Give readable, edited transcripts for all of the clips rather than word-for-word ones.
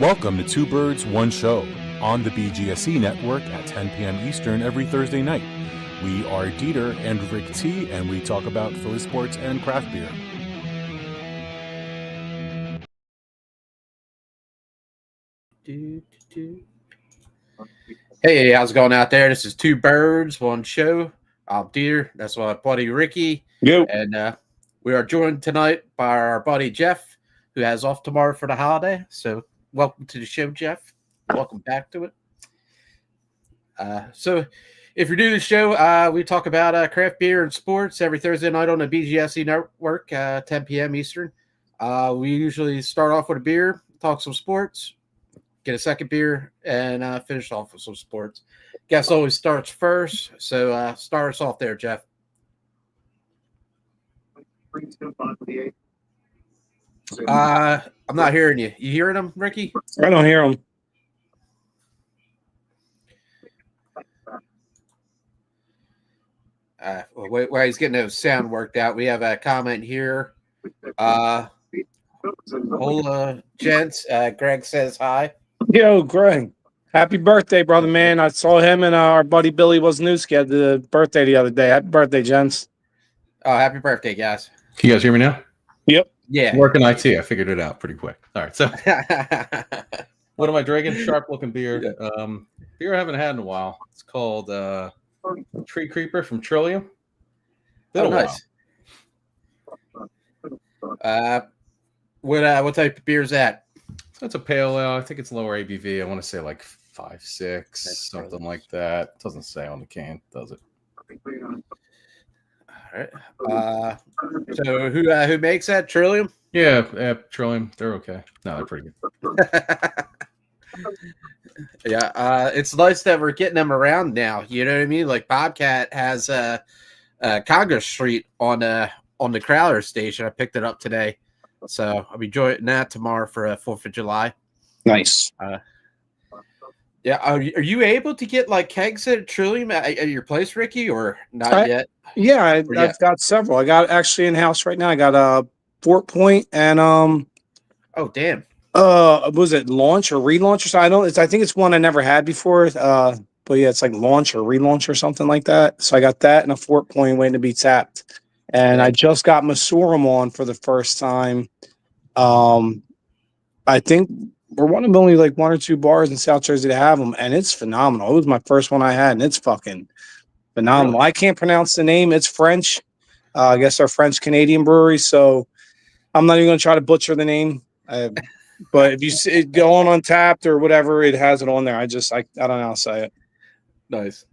Welcome to Two Birds, One Show on the BGSE Network at 10 p.m. Eastern every Thursday night. We are DeeTer and RicT, and we talk about Philly sports and craft beer. Hey, how's it going out there? This is Two Birds, One Show. I'm DeeTer. That's my buddy Ricky. Yo. And we are joined tonight by our buddy Jeff, who has off tomorrow for the holiday. So welcome to the show, Jeff. Welcome back to it. So if you're new to the show, we talk about craft beer and sports every Thursday night on the BGSE Network, 10 p.m. Eastern. We usually start off with a beer, talk some sports, get a second beer, and finish off with some sports. Guest always starts first, so start us off there, Jeff. I'm not hearing you. You hearing him, Ricky? I don't hear him. While he's getting those sound worked out, we have a comment here. Hola, gents. Greg says hi. Yo, Greg. Happy birthday, brother, man. I saw him and our buddy Billy Wozniewski had the birthday the other day. Happy birthday, gents. Oh, happy birthday, guys. Can you guys hear me now? Yep. Yeah. I'm working IT. I figured it out pretty quick. All right. So what am I drinking? Sharp looking beer. Beer I haven't had in a while. It's called Tree Creeper from Trillium. Been a nice. What type of beer is that? So it's a pale ale. I think it's lower ABV. I want to say like 5.6, something like that. Doesn't say on the can, does it? All right. So who makes that? Trillium? Yeah, Trillium. They're okay. No, they're pretty good. Yeah, it's nice that we're getting them around now. You know what I mean? Like Bobcat has Congress Street on the Crowder station. I picked it up today, so I'll be joining that tomorrow for 4th of July. Nice. Yeah, are you able to get like kegs at Trillium at your place, Ricky, or not yet? Yeah, I've got several. I got actually in house right now. I got a Fort Point and Oh damn. Was it launch or relaunch or something? I think it's one I never had before. But yeah, it's like launch or relaunch or something like that. So I got that and a Fort Point waiting to be tapped. And I just got Masurum on for the first time. I think we're one of only like one or two bars in South Jersey to have them, and it's phenomenal. It was my first one I had, and it's fucking phenomenal. Really? I can't pronounce the name. It's French. I guess they're French-Canadian brewery, so I'm not even going to try to butcher the name. But if you see it go on Untapped or whatever, it has it on there. I don't know how to say it. Nice.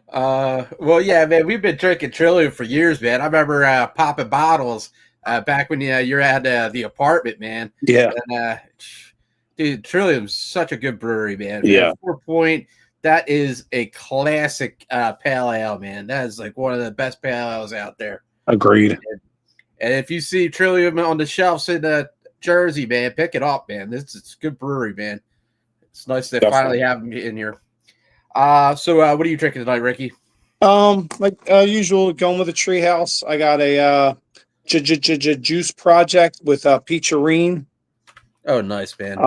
Well, yeah, man, we've been drinking Trillium for years, man. I remember popping bottles back when you're at the apartment, man. Yeah. And, dude, Trillium's such a good brewery, man. Yeah. 4 Point, that is a classic pale ale, man. That is like one of the best pale ales out there. Agreed. And if you see Trillium on the shelves in Jersey, man, pick it up, man. This is a good brewery, man. It's nice to finally have them in here. So what are you drinking tonight, Ricky? Like usual, going with a Treehouse. I got a juice project with Peacherine. Oh, nice, man.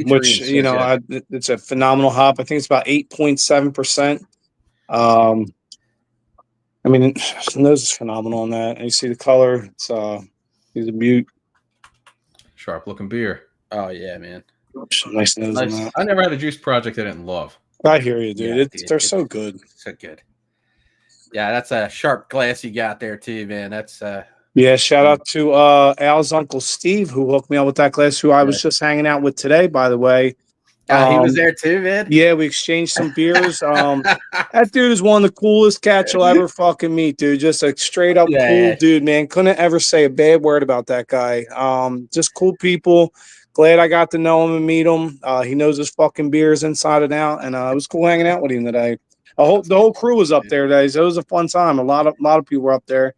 Which it's a phenomenal hop. I think it's about 8.7%. I mean, the nose is phenomenal on that. And you see the color. It's he's a beaut. Sharp looking beer. Oh yeah, man. Nice nose on that. I never had a juice project I didn't love. I hear you, dude. Yeah, they're so good. So good. Yeah, that's a sharp glass you got there too, man. That's yeah, shout out to Al's uncle Steve who hooked me up with that glass, who I was just hanging out with today, by the way. He was there too, man. Yeah, we exchanged some beers. That dude is one of the coolest cats you'll ever fucking meet, dude. Just a straight up cool dude, man. Couldn't ever say a bad word about that guy. Just cool people. Glad I got to know him and meet him. He knows his fucking beers inside and out, and it was cool hanging out with him today. The whole crew was up there today, so it was a fun time. A lot of people were up there.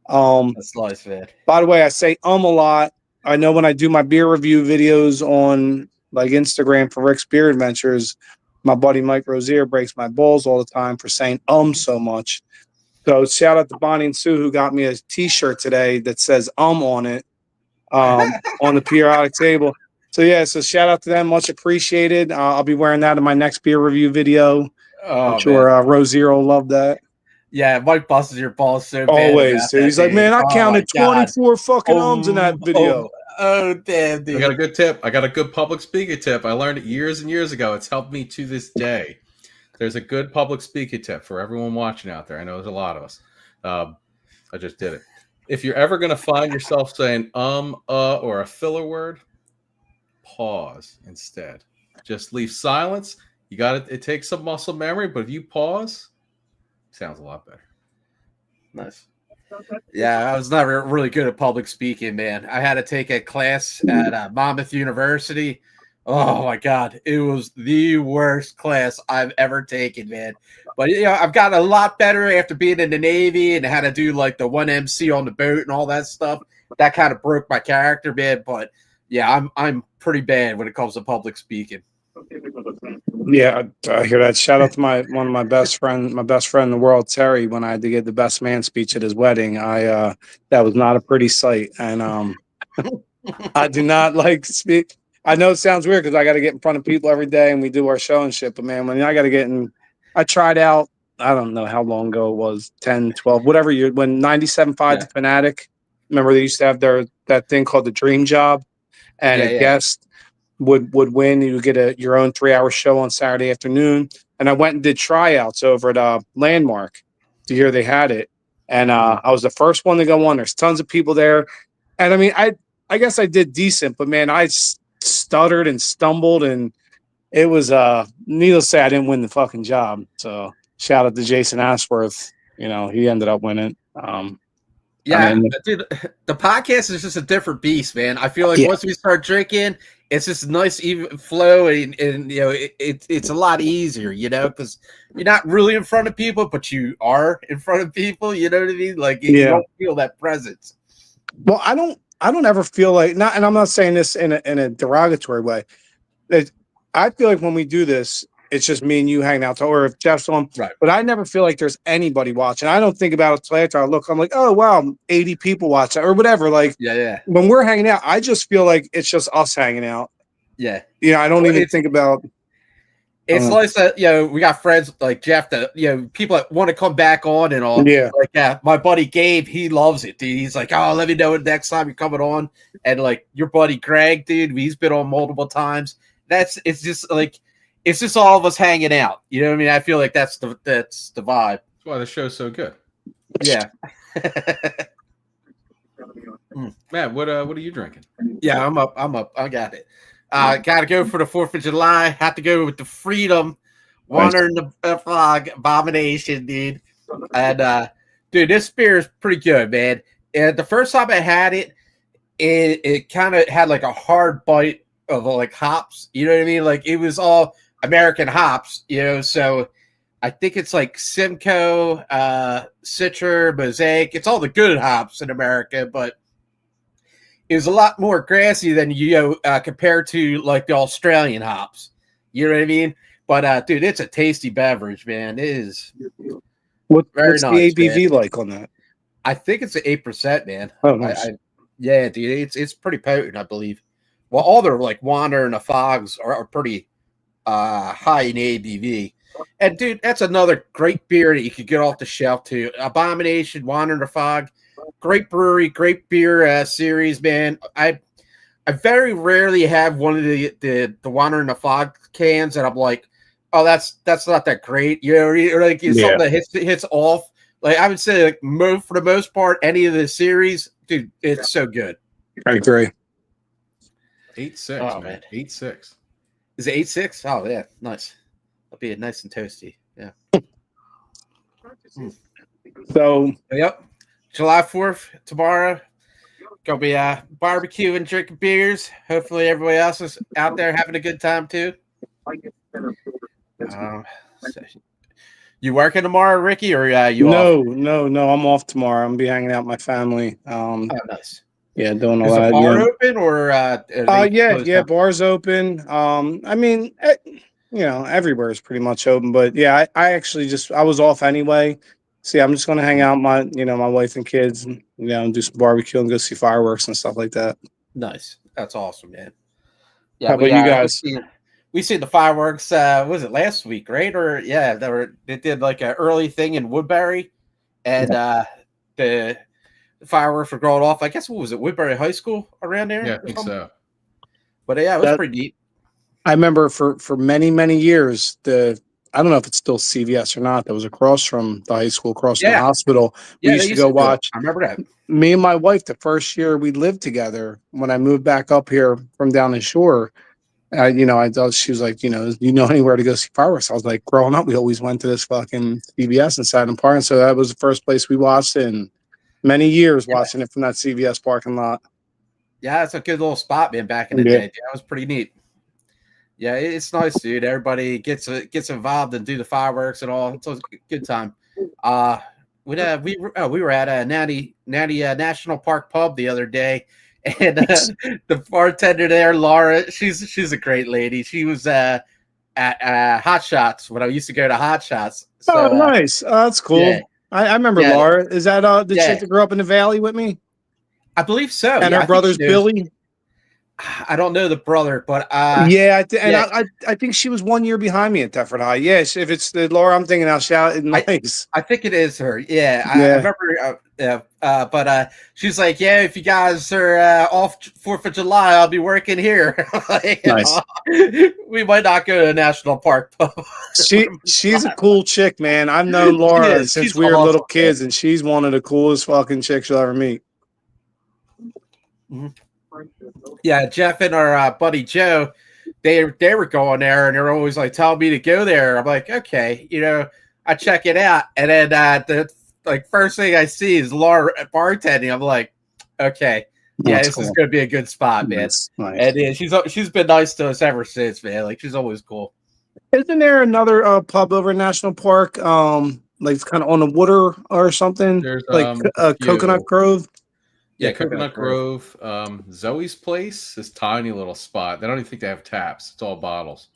That's nice, man. By the way, I say a lot. I know when I do my beer review videos on like Instagram for Rick's Beer Adventures, my buddy Mike Rozier breaks my balls all the time for saying so much. So shout out to Bonnie and Sue who got me a T-shirt today that says on it. on the periodic table. So yeah, so shout out to them, much appreciated. I'll be wearing that in my next beer review video. I'm sure Rosier will love that. Yeah, Mike busts your balls so bad. Always, dude. He's like, man, I counted 24 fucking ums in that video. Oh, damn, dude. I got a good tip. I got a good public speaking tip. I learned it years and years ago. It's helped me to this day. There's a good public speaking tip for everyone watching out there. I know there's a lot of us. I just did it. If you're ever going to find yourself saying or a filler word, pause instead. Just leave silence. You got it. It takes some muscle memory, but if you pause, it sounds a lot better. Nice. Yeah, I was never really good at public speaking, man. I had to take a class at Monmouth University. Oh my God, it was the worst class I've ever taken, man. But I've gotten a lot better after being in the Navy and had to do like the 1MC on the boat and all that stuff. That kind of broke my character, man. But yeah, I'm pretty bad when it comes to public speaking. Yeah, I hear that. Shout out to one of my best friend in the world, Terry. When I had to give the best man speech at his wedding, that was not a pretty sight, and I do not like speak. I know it sounds weird because I got to get in front of people every day and we do our show and shit. But man, when I got to get in, I tried out. I don't know how long ago it was, 10, 12, whatever year. When 97.5 The Fanatic, remember they used to have that thing called the Dream Job, and a guest would win. You would get your own 3-hour show on Saturday afternoon. And I went and did tryouts over at Landmark to hear they had it. And I was the first one to go on. There's tons of people there. And I mean, I guess I did decent, but man, I stuttered and stumbled, and it was needless to say I didn't win the fucking job. So shout out to Jason Ashworth. He ended up winning. Dude, the podcast is just a different beast, man. I feel like once we start drinking, it's just a nice even flow, and it's a lot easier, because you're not really in front of people, but you are in front of people. You know what I mean? Like you don't feel that presence. Well, I don't ever feel like not, and I'm not saying this in a derogatory way. I feel like when we do this, it's just me and you hanging out, or if Jeff's on. Right. But I never feel like there's anybody watching. I don't think about it till after I look. I'm like, oh wow, 80 people watching or whatever. Like, when we're hanging out, I just feel like it's just us hanging out. Yeah. I don't even think about. It's nice that we got friends like Jeff that people that want to come back on and all. Yeah. Like my buddy Gabe, he loves it, dude. He's like, oh, let me know next time you're coming on. And like your buddy Greg, dude, he's been on multiple times. It's just all of us hanging out. You know what I mean? I feel like that's the vibe. That's why the show's so good. Yeah. Matt, what are you drinking? Yeah, I'm up. I got it. Got to go for the 4th of July. Have to go with the Freedom, Wandering the Fog, Abomination, dude. And dude, this beer is pretty good, man. And the first time I had it, it kind of had like a hard bite of like hops. You know what I mean? Like it was all American hops, So I think it's like Simcoe, Citra, Mosaic. It's all the good hops in America, but it was a lot more grassy than compared to like the Australian hops. You know what I mean? But dude, it's a tasty beverage, man. It is. What's nice, the ABV like on that? I think it's 8%, man. Oh, nice. Yeah, dude, it's pretty potent, I believe. Well, all their like Wander and the Fogs are pretty high in ABV. And dude, that's another great beer that you could get off the shelf too. Abomination, Wander and the Fog. Great brewery, great beer series, man. I very rarely have one of the Wander and the Fog cans that I'm like, oh, that's not that great. Or like something that hits off. Like I would say, like for the most part, any of the series, dude, it's so good. I agree. 8.6, man. 8.6. Is it 8.6? Oh yeah, nice. That'll be nice and toasty. Yeah. So yep. July 4th, tomorrow. Gonna be barbecue and drinking beers. Hopefully everybody else is out there having a good time too. You working tomorrow, Ricky, or you off? No, I'm off tomorrow. I'm gonna be hanging out with my family. Oh, nice. Yeah, doing all is that. Is the bar open or yeah, bar's open. I mean, everywhere is pretty much open, but yeah, I actually I was off anyway. See, I'm just gonna hang out with my wife and kids, and do some barbecue and go see fireworks and stuff like that. Nice. That's awesome, man. Yeah, how about you guys? We see the fireworks. Was it last week, right? Or they did like an early thing in Woodbury, and the fireworks were going off. I guess what was it, Woodbury High School around there? Yeah, I think so. But yeah, it was pretty neat. I remember for many years I don't know if it's still CVS or not. That was across from the high school, across from the hospital. We used to go watch. I remember that. Me and my wife, the first year we lived together, when I moved back up here from down the shore. She was like, you know anywhere to go see fireworks? I was like, growing up, we always went to this fucking CVS in Satin Park. And so that was the first place we watched it in many years, watching it from that CVS parking lot. Yeah, it's a good little spot, man, back in the day. Yeah, it was pretty neat. Yeah, it's nice, dude. Everybody gets involved and do the fireworks and all. It's a good time. We were at a Natty National Park pub the other day. And the bartender there, Laura, she's a great lady. She was at Hot Shots when I used to go to Hot Shots. So, nice. That's cool. Yeah. I remember Laura. Is that the chick that grew up in the valley with me? I believe so. And her brother's Billy. I don't know the brother, but I think she was 1 year behind me at Thetford High. Yes, if it's the Laura I'm thinking, I'll shout it nice. I think it is her. Yeah, I remember. But she's like, if you guys are off 4th of July, I'll be working here. Nice. We might not go to a national park pub. She's a cool chick, man. I've known Laura since we were little kids, and she's one of the coolest fucking chicks you'll ever meet. Mm-hmm. Yeah, Jeff and our buddy Joe, they were going there, and they're always like telling me to go there. I'm like, okay, I check it out, and then the first thing I see is Laura bartending. I'm like, okay, this is going to be a good spot, man. Nice. And she's been nice to us ever since, man. Like, she's always cool. Isn't there another pub over in National Park, like kind of on the water or something? There's Coconut Grove. Yeah, Coconut Grove. Zoe's Place, this tiny little spot. They don't even think they have taps. It's all bottles.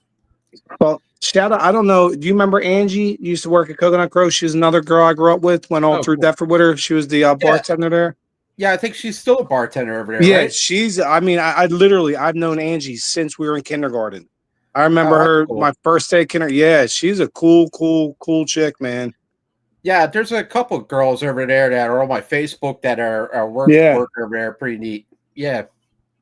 Well, shout out. I don't know. Do you remember Angie? Used to work at Coconut Grove. She was another girl I grew up with. Went all through Deptford with her. She was the bartender there. Yeah, I think she's still a bartender over there. Yeah, right? she's. I mean, I've known Angie since we were in kindergarten. I remember her my first day of kindergarten. Yeah, she's a cool chick, man. Yeah, there's a couple of girls over there that are on my Facebook that are working over there. Pretty neat. Yeah.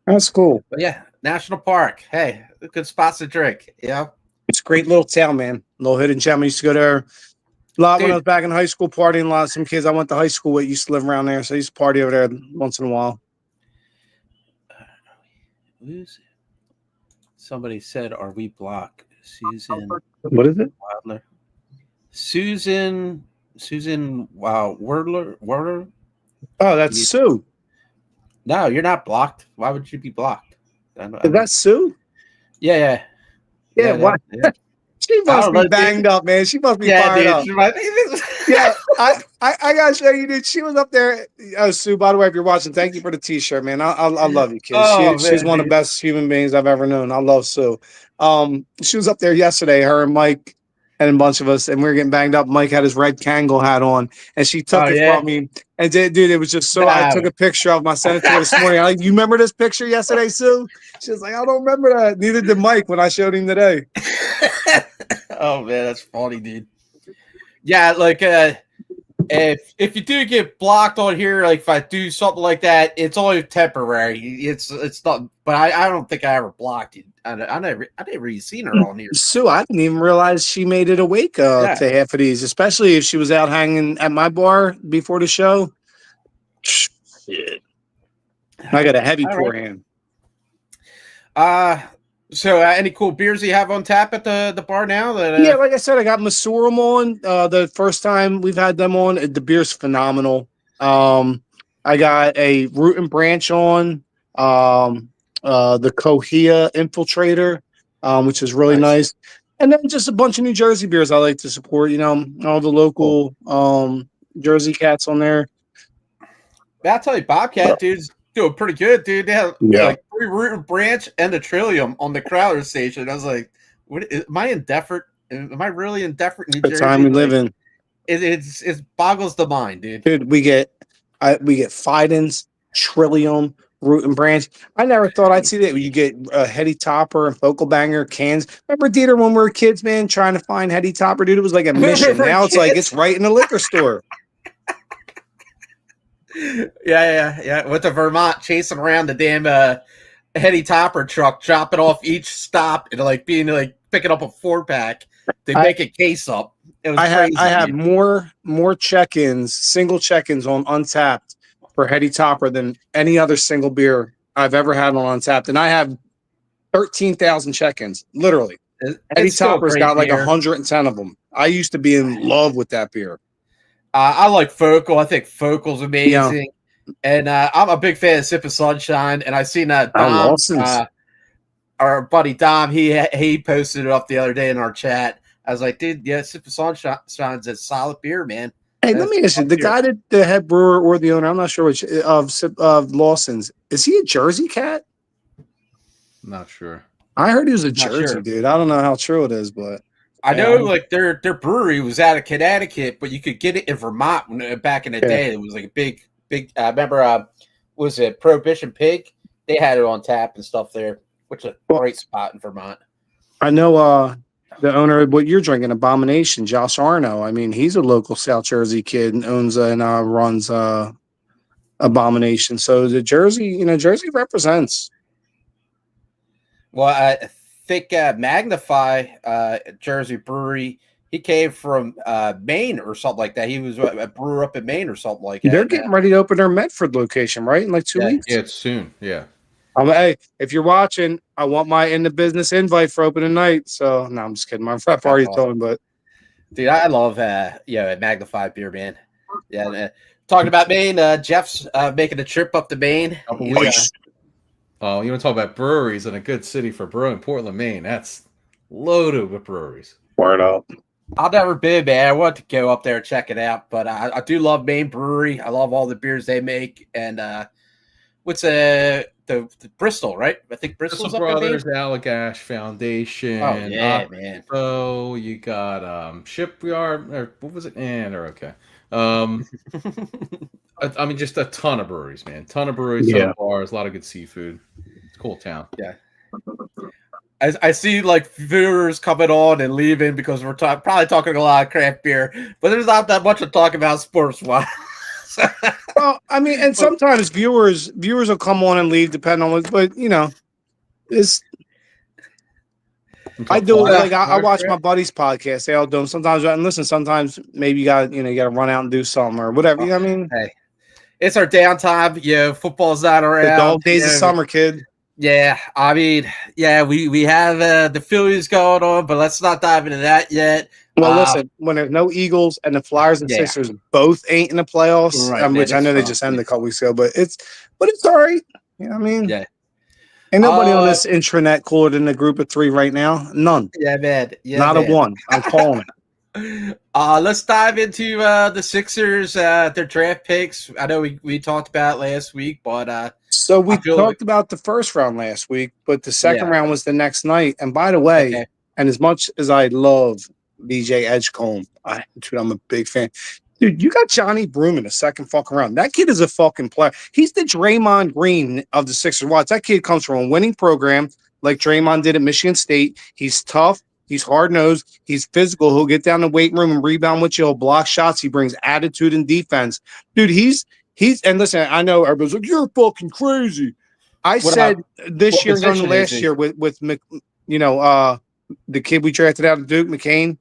That's cool. But yeah, National Park. Hey, good spots to drink. Yeah. It's a great little town, man. Little hidden gem. I used to go there a lot when I was back in high school, partying a lot. Some kids I went to high school with used to live around there, so I used to party over there once in a while. Somebody said, "Are we blocked?" Susan. What is it? Wilder. Susan, wow, Wordler. Oh, that's Sue. No, you're not blocked. Why would you be blocked? Is that Sue? Yeah. What? Yeah. She must be banged up, man. She must be fired up. Yeah, I gotta show you, dude. She was up there. Oh, Sue, by the way, if you're watching, thank you for the t-shirt, man. I love you, kid. She's one of the best human beings I've ever known. I love Sue. She was up there yesterday, her and Mike and a bunch of us, and we were getting banged up. Mike had his red Kangol hat on, and she took it from me. And dude, it was just so. I took a picture of my sent it to her this morning. I'm like, you remember this picture yesterday, Sue? She was like, I don't remember that. Neither did Mike when I showed him today. Oh man, that's funny, dude. Yeah, like if you do get blocked on here, like if I do something like that, it's only temporary. It's not. But I don't think I ever blocked you. I never even seen her on here. Sue, I didn't even realize she made it awake to half of these, especially if she was out hanging at my bar before the show. Shit. I got a heavy forehand. So any cool beers you have on tap at the bar now? Yeah, like I said, I got Masurum on. The first time we've had them on, the beer's phenomenal. I got a Root and Branch on. The Cohea Infiltrator, which is really nice. And then just a bunch of New Jersey beers I like to support, all the local Jersey cats on there. I'll tell you, Bobcat, dude's doing pretty good, dude. They have like 3 Root and Branch and the Trillium on the Crowder station. I was like, what am I in Deptford? Am I really in Deptford, New Jersey? The time we live in. It boggles the mind, dude. Dude, we get Fidens, Trillium, Root and Branch. I never thought I'd see that. You get Heady Topper and Focal Banger cans. Remember, DeeTer, when we were kids, man, trying to find Heady Topper, dude, it was like a mission. Now it's like it's right in the liquor store. Yeah. With the Vermont chasing around the damn Heady Topper truck, dropping off each stop and like being like picking up a 4-pack. They make a case up. It was crazy. I had more check-ins, single check-ins on Untapped for Heady Topper than any other single beer I've ever had on Untapped, and I have 13,000 check-ins, literally. Heady Topper's got like 110 of them. I used to be in love with that beer. I like Focal. I think Focal's amazing. Yeah. And I'm a big fan of Sip of Sunshine. And I seen that Dom, our buddy Dom, he posted it up the other day in our chat. I was like, dude, yeah, Sip of Sunshine's a solid beer, man. Hey, let me ask you, the guy that the head brewer or the owner, I'm not sure which, of Lawson's, is he a Jersey cat? Not sure. I heard he was a Jersey dude. I don't know how true it is, but I know like their brewery was out of Connecticut, but you could get it in Vermont back in the day. It was like a big. I remember, was it Prohibition Pig? They had it on tap and stuff there, which is a great spot in Vermont. I know the owner of what you're drinking, Abomination, Josh Arno. I mean, he's a local South Jersey kid and owns and runs Abomination. So the Jersey represents. Well, I think Magnify Jersey Brewery, he came from Maine or something like that. He was a brewer up in Maine or something like that. They're getting ready to open their Medford location, right? In like 2 weeks? Yeah, it's soon. Yeah. Hey, if you're watching, I want my in the business invite for opening night. So, no, I'm just kidding. My prep already told him, but. Dude, I love Magnify beer, man. Yeah, talking about Maine, Jeff's making a trip up to Maine. Oh, you want to talk about breweries and a good city for brewing? Portland, Maine. That's loaded with breweries. Word up. I've never been, man. I want to go up there and check it out, but I do love Maine Brewery. I love all the beers they make. And what's the Bristol, right? I think Bristol's Brothers, Allagash Foundation. Oh, yeah, man. So you got Shipyard, or what was it? They're okay. I mean, just a ton of breweries, man. Ton of breweries, ton of bars, a lot of good seafood. It's a cool town. Yeah. I see like viewers coming on and leaving because we're probably talking a lot of craft beer, but there's not that much to talk about sports wise. Well, I mean, and sometimes viewers will come on and leave depending on what, but it's. I do like I watch my buddies' podcast. They all do them sometimes. And listen, sometimes maybe you got to run out and do something or whatever. You know what I mean? Hey, it's our downtime. Yeah, football's not around. The dog days of summer, kid. Yeah, I mean, we have the Phillies going on, but let's not dive into that yet. Well, listen, when there's no Eagles and the Flyers and Sixers both ain't in the playoffs, right, which I know they just ended a couple weeks ago, but it's all right. You know what I mean? Yeah. Ain't nobody on this intranet cooler than a group of 3 right now. None. Yeah, man. Yeah, not a one. I'm calling it. Let's dive into the Sixers, their draft picks. I know we talked about it last week, but so we talked about the first round last week, but the second round was the next night. And by the way, and as much as I love BJ Edgecombe, I'm a big fan. Dude, you got Johnny Broom in the second fucking round. That kid is a fucking player. He's the Draymond Green of the Sixers. Watch, that kid comes from a winning program like Draymond did at Michigan State. He's tough. He's hard-nosed. He's physical. He'll get down the weight room and rebound with you. He'll block shots. He brings attitude and defense. Dude, he's and listen, I know everybody's like, you're fucking crazy. I said this year going to last year with the kid we drafted out of Duke, McCain.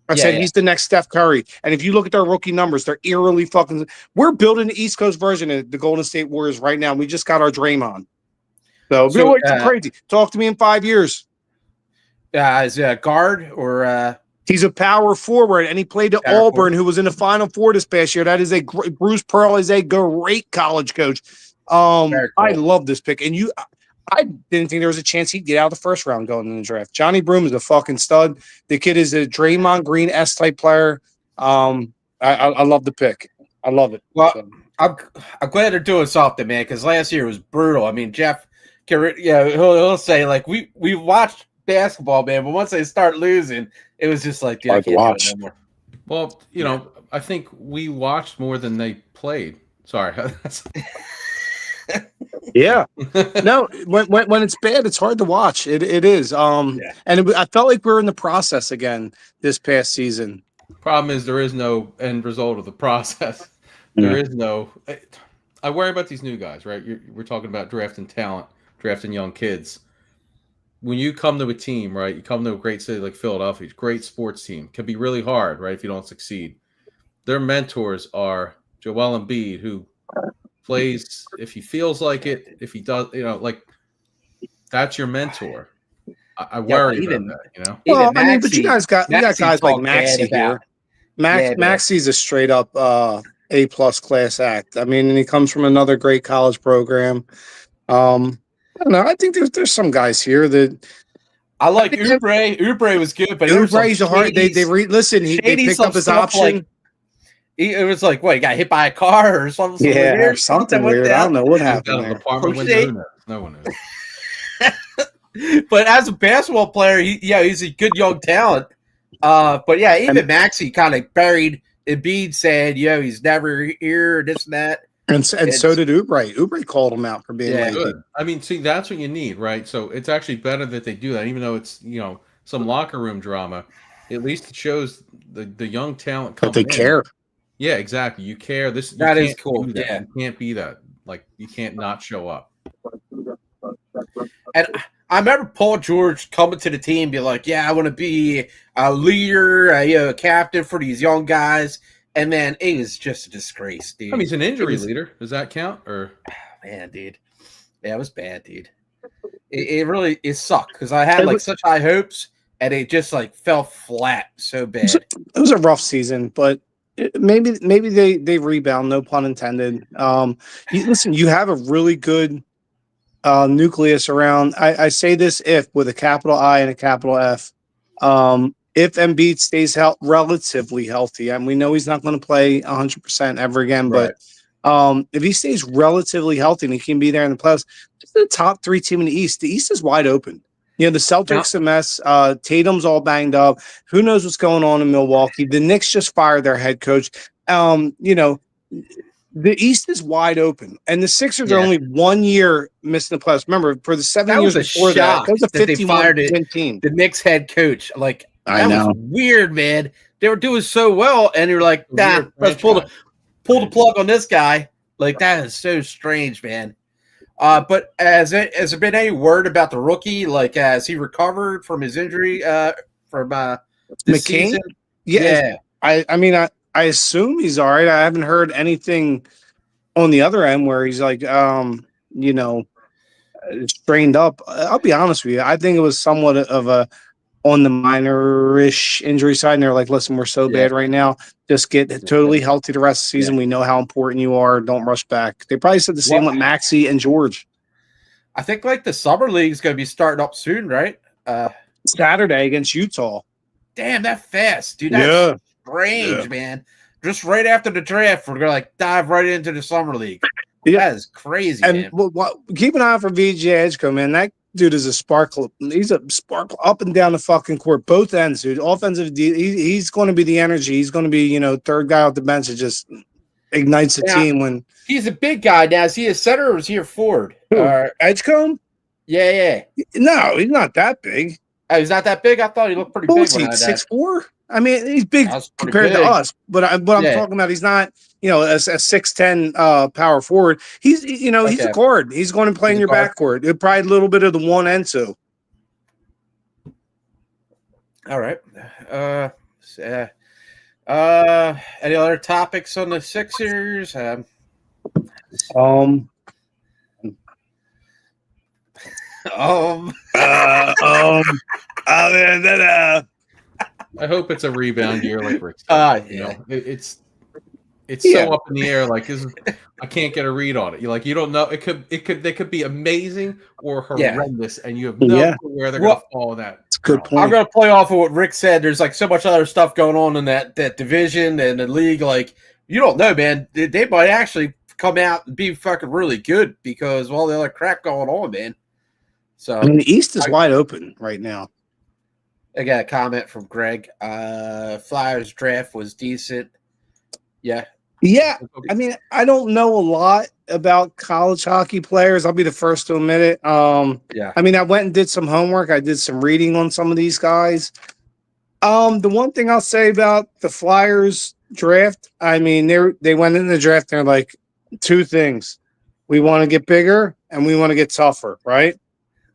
I said he's the next Steph Curry. And if you look at their rookie numbers, they're eerily fucking. We're building the East Coast version of the Golden State Warriors right now. We just got our Draymond. So you're crazy. Talk to me in 5 years. Is he a guard or? He's a power forward, and he played at Auburn, who was in the Final Four this past year. That is Bruce Pearl is a great college coach. Cool. I love this pick, and I didn't think there was a chance he'd get out of the first round going in the draft. Johnny Broom is a fucking stud. The kid is a Draymond Green S-type player. I love the pick. I love it. Well, so. I'm glad they're doing something, man, because last year was brutal. I mean, Jeff, he'll say, like, we watched basketball, man, but once they start losing, it was just like, I can't watch no more. Well, I think we watched more than they played. Sorry. Yeah. No, when it's bad, it's hard to watch. It is. And I felt like we were in the process again this past season. Problem is there is no end result of the process. There is no. I worry about these new guys, right? We're talking about drafting talent, drafting young kids. When you come to a team, right? You come to a great city like Philadelphia, great sports team, can be really hard, right? If you don't succeed, their mentors are Joel Embiid, who plays if he feels like it, if he does, like that's your mentor. I worry about that, Well, I mean, but you got guys like Maxey here. Maxey's a straight up A+ class act. I mean, and he comes from another great college program. I don't know. I think there's some guys here that I like Oubre. Oubre was good, but Oubre's a hard. They picked up his option. It was like, what, he got hit by a car or something? Yeah, or something weird. I don't know what happened. No one knows. But as a basketball player, he's a good young talent. But yeah, even Maxey kind of buried Embiid, saying, he's never here, this and that. And so did Oubre. Oubre called him out for being lazy. Good. I mean, see, that's what you need, right? So it's actually better that they do that, even though it's some locker room drama. At least it shows the young talent coming But they care. Yeah, exactly. You care. That is cool. Yeah, you can't be that. Like, you can't not show up. And I remember Paul George coming to the team, and be like, "Yeah, I want to be a leader, a captain for these young guys." And then it was just a disgrace, dude. I mean, he's an injury leader. Does that count? Or man, dude, yeah, it was bad, dude. It really sucked because I had such high hopes, and it just fell flat so bad. It was a rough season, but maybe they rebound. No pun intended. You have a really good nucleus around. I say this with a capital I and a capital F. If Embiid stays relatively healthy, and we know he's not going to play 100% ever again, right. But if he stays relatively healthy and he can be there in the playoffs, just the top 3 team in the East is wide open. The Celtics a mess. Tatum's all banged up. Who knows what's going on in Milwaukee? The Knicks just fired their head coach. The East is wide open, and the Sixers are only 1 year missing the playoffs. Remember, for the 7 years before that was a 51-win team. The Knicks head coach, I know. Was weird, man. They were doing so well, and you're like, nah, let's pull the plug on this guy. That is so strange, man. But has there been any word about the rookie? Has he recovered from his injury from this season? Yeah. I mean, I assume he's all right. I haven't heard anything on the other end where he's strained up. I'll be honest with you. I think it was somewhat of a on the minor-ish injury side, and they're like, listen, we're so bad right now. Just get totally healthy the rest of the season. We know how important you are. Don't rush back. They probably said the same with Maxey and George. I think the summer league is going to be starting up soon, right? Saturday against Utah. Damn, that fast, dude. That's strange, man. Just right after the draft, we're going to dive right into the summer league. Yeah. That is crazy, and man. Keep an eye out for VJ Edgecombe, man. That dude is a sparkle. He's a sparkle up and down the fucking court, both ends, dude. Offensive, he's going to be the energy. He's going to be, third guy off the bench that just ignites the team. When he's a big guy now. Is he a center or is he a forward? Edgecombe? Yeah. No, he's not that big. Oh, he's not that big. I thought he looked pretty big. What's he, 6'4"? I mean, he's big compared to us, but I'm talking about he's not, a 6'10" power forward. He's he's a guard. He's going to play in your backcourt. Probably a little bit of the 1 and 2. All right. Any other topics on the Sixers? I hope it's a rebound year like Rick said. It's so up in the air. I can't get a read on it. You don't know. They could be amazing or horrendous, and you have no clue where they're going to fall in that. That's a good point. I'm going to play off of what Rick said. There's so much other stuff going on in that division and the league. You don't know, man. They might actually come out and be fucking really good because of all the other crap going on, man. So I mean, the East is wide open right now. I got a comment from Greg. Flyers draft was decent. Yeah. Yeah, I mean, I don't know a lot about college hockey players. I'll be the first to admit it. Yeah. I mean, I went and did some homework. I did some reading on some of these guys. The one thing I'll say about the Flyers draft, I mean, they went in the draft and they're like, two things: we want to get bigger and we want to get tougher, right?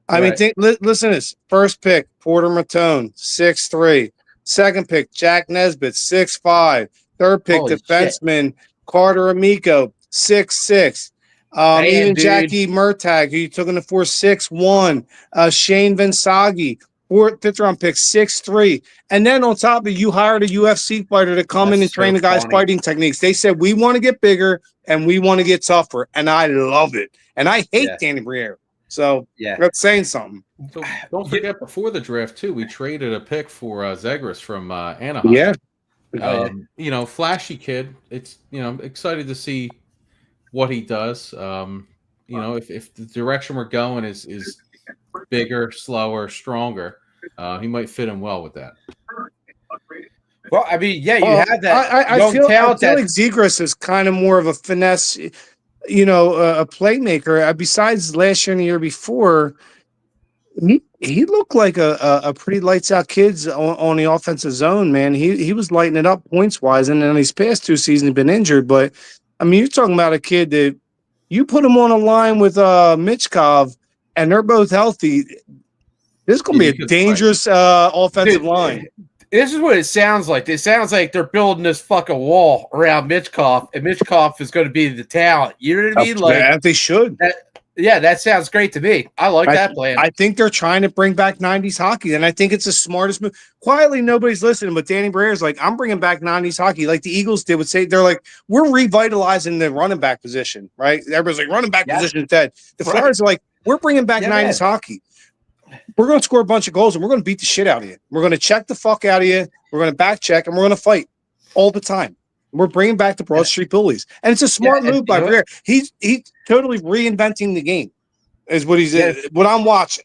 I mean, listen to this. First pick, Porter Matone, 6'3". Second pick, Jack Nesbitt, 6'5". Third pick, Holy defenseman shit. Carter Amico, 6'6". Even dude. Jackie Murtagh, who you took in the 4'6'1". Shane Vinsagi, fifth round pick, 6'3". And then on top of it, you hired a UFC fighter to come in and train the guys' fighting techniques. They said, we want to get bigger and we want to get tougher. And I love it. And I hate Danny Briere. So that's saying something. So don't forget, before the draft too, we traded a pick for Zegras from Anaheim. Yeah. You know, flashy kid. It's, you know, excited to see what he does. You know, if the direction we're going is bigger, slower, stronger, he might fit in well with that. Well, I mean, you have that. I feel like Zegras is kind of more of a finesse, you know, a playmaker. Besides last year and the year before, he looked like a pretty lights out kid on the offensive zone, man. He was lighting it up points wise, and then these past 2 seasons been injured. But I mean, you're talking about a kid that you put him on a line with Michkov, and they're both healthy. This is going to be a dangerous offensive line. This is what it sounds like. It sounds like they're building this fucking wall around Michkov, and Michkov is going to be the talent. You know what I mean? Like they should. That sounds great to me. I like that plan. I think they're trying to bring back 90s hockey, and I think it's the smartest move. Quietly, nobody's listening, but Danny Briere's like, I'm bringing back 90s hockey, like the Eagles did. They're like, we're revitalizing the running back position, right? Everybody's like, running back position is dead. The Flyers are like, we're bringing back 90s hockey. We're going to score a bunch of goals, and we're going to beat the shit out of you. We're going to check the fuck out of you. We're going to back check, and we're going to fight all the time. We're bringing back the Broad Street Bullies, and it's a smart move by Briere. He's totally reinventing the game, is what he's what I'm watching.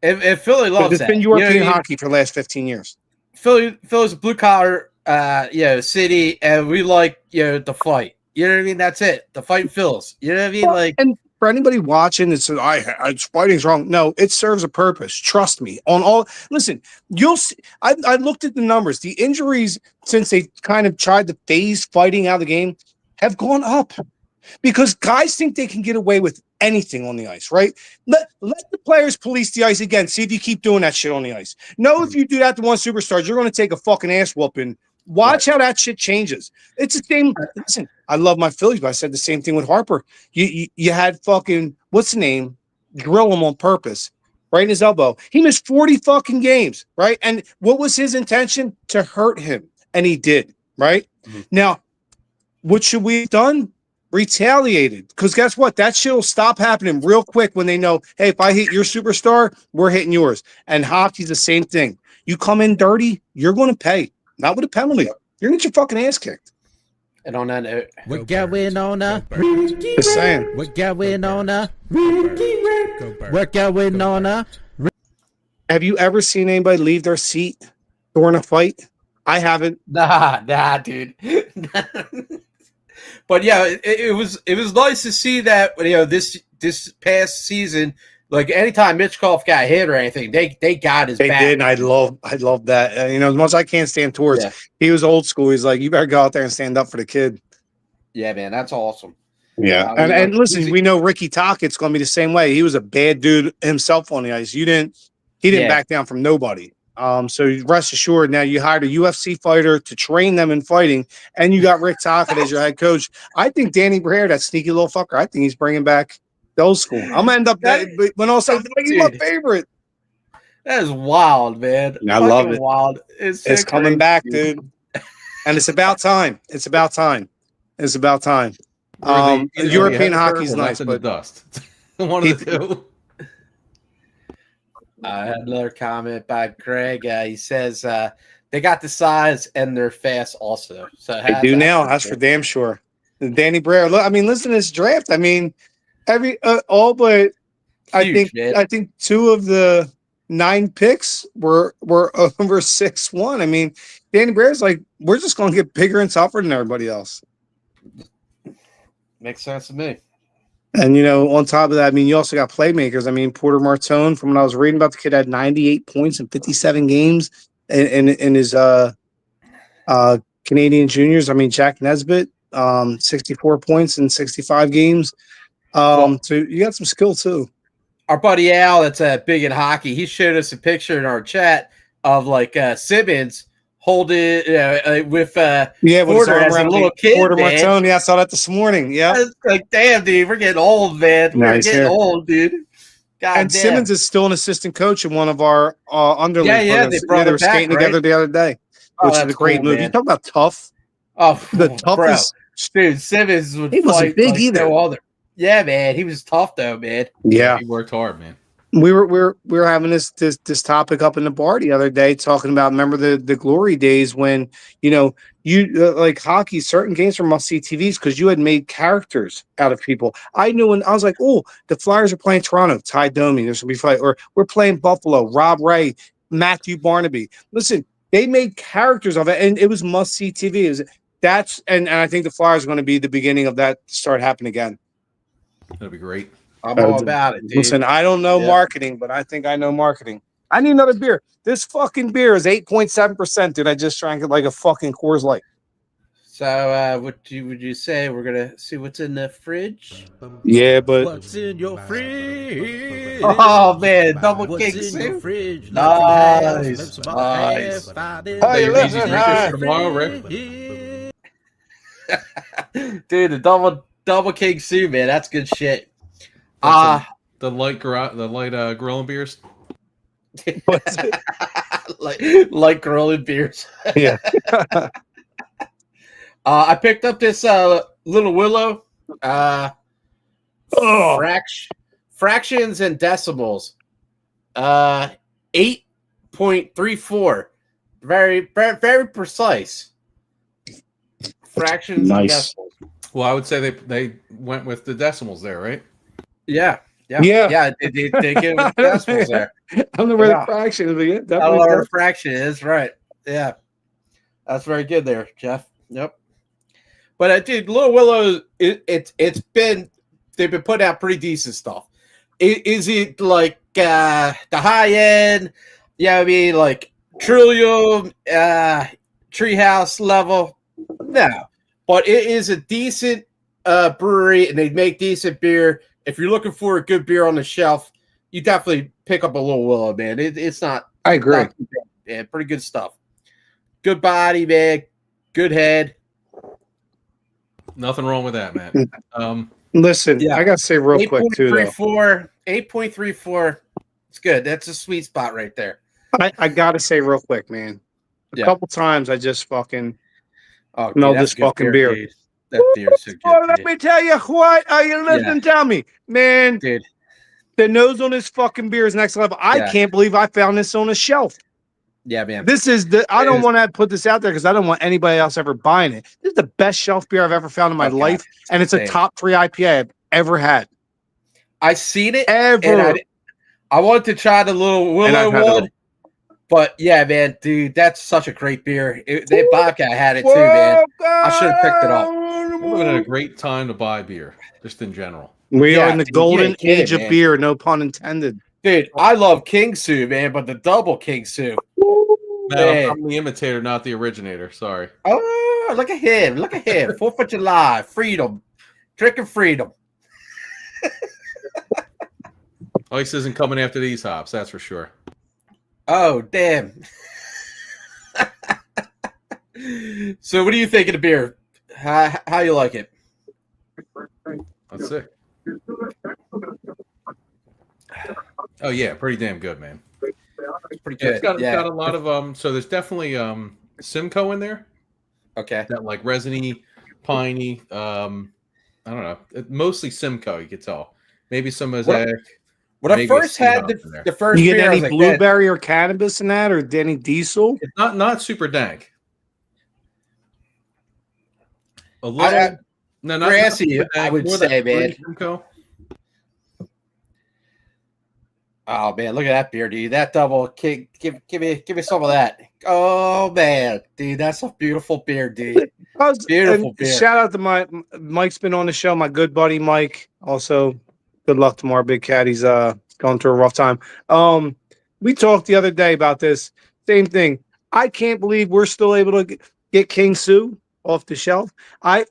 If Philly loves it's been European hockey for the last 15 years. Philly's a blue collar, city, and we like the fight. You know what I mean? That's it. The fight fills. You know what I mean? Like, and for anybody watching that says fighting's wrong, no, it serves a purpose. Trust me. Listen, you'll see. I looked at the numbers. The injuries since they kind of tried to phase fighting out of the game have gone up because guys think they can get away with anything on the ice, right? Let the players police the ice again. See if you keep doing that shit on the ice. No, if you do that to one superstar, you're going to take a fucking ass whooping. Watch how that shit changes. It's the same. Listen, I love my Phillies, but I said the same thing with Harper. You had fucking, what's the name? Drill him on purpose, right in his elbow. He missed 40 fucking games, right? And what was his intention? To hurt him. And he did, right? Mm-hmm. Now, what should we have done? Retaliated. Because guess what? That shit will stop happening real quick when they know, hey, if I hit your superstar, we're hitting yours. And hockey's the same thing. You come in dirty, you're going to pay. Not with a penalty. You're going to get your fucking ass kicked. And on that note, we're going on a just saying. We're going on a we're going on a. Have you ever seen anybody leave their seat during a fight? I haven't. Nah, dude. But yeah, it was nice to see that this past season. Like anytime Michkov got hit or anything, they got his back. They did, and I love that. As much as I can't stand towards, he was old school. He's like, you better go out there and stand up for the kid. Yeah, man, that's awesome. Yeah, and listen, we know Ricky Tockett's going to be the same way. He was a bad dude himself on the ice. He didn't back down from nobody. So rest assured, now you hired a UFC fighter to train them in fighting, and you got Rick Tocchet as your head coach. I think Danny Briere, that sneaky little fucker, I think he's bringing back the old school. I'm gonna end up when all said, he's my favorite. That is wild, man. I love it. Wild. It's coming back, dude. And it's about time. It's about time. European hockey's nice, but dust. One of the two. I had another comment by Greg. He says they got the size and they're fast also. So they do now. That's for damn sure. Danny Briere. Look, I mean, listen to this draft. I mean, all but huge, I think 2 of the 9 picks were over 6'1". I mean, Danny Briere's like, we're just going to get bigger and tougher than everybody else. Makes sense to me. And, on top of that, I mean, you also got playmakers. I mean, Porter Martone, from when I was reading about, the kid had 98 points in 57 games in his Canadian juniors. I mean, Jack Nesbitt, 64 points in 65 games. So you got some skill too. Our buddy Al, that's big in hockey, he showed us a picture in our chat of Simmons holding with Porter as a little kid. Porter man. Martone, yeah, I saw that this morning. Yeah, it's like, damn, dude, we're getting old, man. We're getting old, dude. God and damn. Simmons is still an assistant coach in one of our underling programs. They were skating together the other day, which is a great move. You talk about tough. Oh, the toughest, dude. Simmons he wasn't big either. No other. Yeah, man, he was tough though, man. Yeah, he worked hard, man. We were having this topic up in the bar the other day, talking about, remember the glory days when you like hockey, certain games were must see TVs because you had made characters out of people. I knew when I was like, oh, the Flyers are playing Toronto, Ty Domi, there's gonna be fight, or we're playing Buffalo, Rob Ray, Matthew Barnaby. Listen, they made characters of it, and it was must see TV. And I think the Flyers are going to be the beginning of that start happening again. That'd be great. I'm all about it, dude. Listen, I don't know marketing, but I think I know marketing. I need another beer. This fucking beer is 8.7%, dude. I just drank it like a fucking Coors Light. So, would you say we're gonna see what's in the fridge? Yeah, but what's in your fridge? Oh man, double king soup. Fridge? Nice. Hey, listen, tomorrow, Rick. Dude, the double king soup, man. That's good shit. The light grilling beers. like grilling beers. Yeah. I picked up this Little Willow fractions and decimals. 8.34. Very, very, very precise. Fractions and decimals. Well, I would say they went with the decimals there, right? Yeah. They get with the decimals there. I don't know where the fraction is, but yeah, definitely. I don't know where the fraction is, right. Yeah. That's very good there, Jeff. Yep. But dude, Little Willow, they've been putting out pretty decent stuff. Is it like the high end? Yeah, I mean like Trillium, Treehouse level? No, but it is a decent brewery, and they make decent beer. If you're looking for a good beer on the shelf, you definitely pick up a Little Willow, man. It's not. I agree. Not too bad, man. Pretty good stuff. Good body, man. Good head. Nothing wrong with that, man. Listen, I gotta say real quick too, though. 8.34. It's good. That's a sweet spot right there. I gotta say real quick, man. A couple times I just fucking smelled this fucking beer. Dude. That beer's so good. Let me tell you what. Are you listening? Tell me, man. Dude, the nose on this fucking beer is next level. I can't believe I found this on a shelf. Yeah, man. This is I don't want to put this out there because I don't want anybody else ever buying it. This is the best shelf beer I've ever found in my life, and it's a top 3 IPA I've ever had. I've seen it ever. I wanted to try the Little Willow one, but yeah, man, dude, that's such a great beer. Bobcat had it too, man. I should have picked it up. We're living at a great time to buy beer, just in general. We are in the golden age of beer, no pun intended. Dude, I love King Sue, man, but the double King Sue. Man, I'm the imitator, not the originator. Sorry. Oh, look at him. Look at him. 4th of July. Freedom. Drinking freedom. Ice isn't coming after these hops, that's for sure. Oh, damn. So what do you think of the beer? How you like it? That's sick. Oh, yeah. Pretty damn good, man. It's pretty good. It's got a lot of so there's definitely Simcoe in there. Okay. That like resiny, piney, I don't know. Mostly Simcoe, you could tell. Maybe some Mosaic. When I first had the first you beer, get any blueberry or cannabis in that, or any diesel? It's not super dank. A little not grassy, I would say, man. Simcoe. Oh man, look at that beer, dude. That double kick, give me some of that. Oh man, dude, that's a beautiful beer, dude. Beautiful beer. Shout out to Mike's been on the show. My good buddy Mike. Also, good luck tomorrow, Big Cat. He's going through a rough time. We talked the other day about this same thing. I can't believe we're still able to get King Sue off the shelf. I've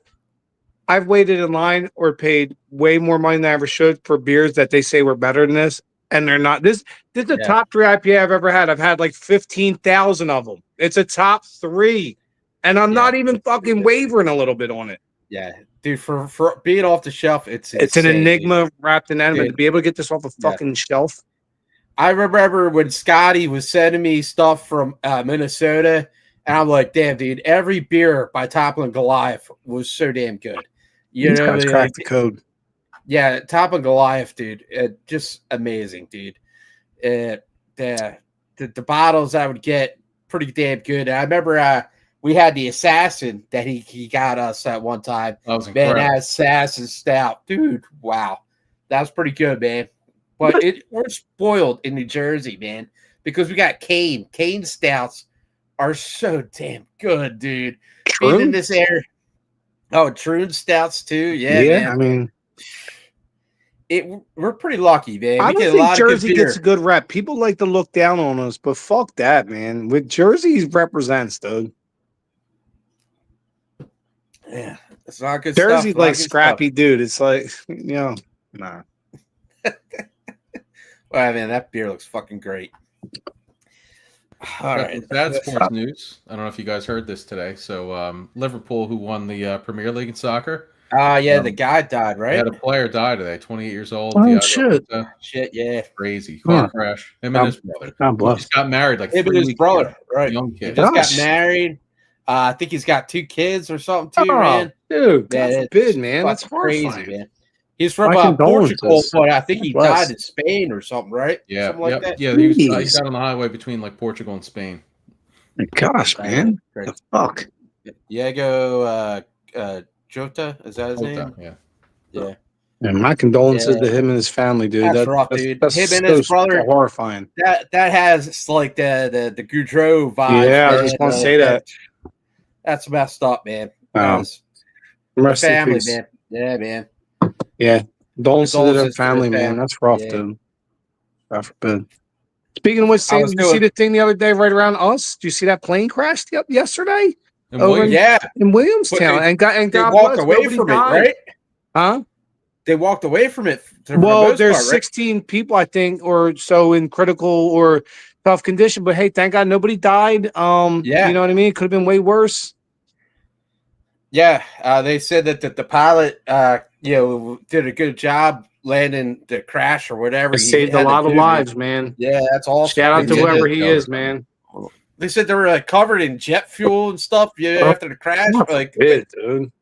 waited in line or paid way more money than I ever should for beers that they say were better than this, and they're not. This is the top 3 IPA I've ever had. I've had like 15,000 of them. It's a top 3. And I'm not even fucking wavering a little bit on it. Yeah, dude, for being off the shelf, it's an enigma wrapped in enigma. To be able to get this off the fucking shelf. I remember when Scotty was sending me stuff from Minnesota, and I'm like, damn, dude, every beer by Toppling Goliath was so damn good. You know, guys cracked the code. Yeah, Toppling Goliath, dude, just amazing, dude. The bottles I would get pretty damn good. I remember we had the Assassin that he got us at one time. That was incredible. Man, that Assassin Stout. Dude, wow. That was pretty good, man. But we're spoiled in New Jersey, man, because we got Cane. Cane Stouts are so damn good, dude. Being in this area. Oh, Troon Stouts, too. Yeah, man. I mean, we're pretty lucky, man. I don't think Jersey gets a good rep. People like to look down on us, but fuck that, man. With Jersey represents, dude. Yeah, it's not good Jersey's stuff. Like scrappy, dude. It's like, nah. Well, man, that beer looks fucking great. All right. That's sports news. I don't know if you guys heard this today. So, Liverpool, who won the Premier League in soccer. The guy died, right? Yeah, the player died today, 28 years old. Oh, shit. Shit, yeah. Crazy. Car crash. Him and his brother. He just got married like 3 weeks ago. Right. Young kid. He just got married. I think he's got 2 kids or something too, man. Dude, God forbid, man. That's crazy, horrifying. man. He's from Portugal, but I think he died in Spain or something, right? Yeah, something like that. Yeah, he got on the highway between like Portugal and Spain. Gosh, man. The fuck? Diego Jota, is that his name? Yeah. And my condolences to him and his family, dude. That's rough, dude. That's him and his brother, horrifying. That has like the Goudreau vibe. Yeah, I just want to say that. That's messed up, man. Family, man. Yeah, man. Yeah, condolences to their family, man. That's rough, dude. God forbid. Speaking of which, did you see the thing the other day right around us? Did you see that plane crash yesterday? In Williamstown, and they walked away from it, right? Huh? They walked away from it. There's 16 people, I think, or so in critical or tough condition. But hey, thank God nobody died. You know what I mean? It could have been way worse. Yeah, they said that the pilot, did a good job landing the crash or whatever. It saved a lot of lives, man. Yeah, that's awesome. Shout out to whoever he is, man. They said they were covered in jet fuel and stuff. After the crash, dude.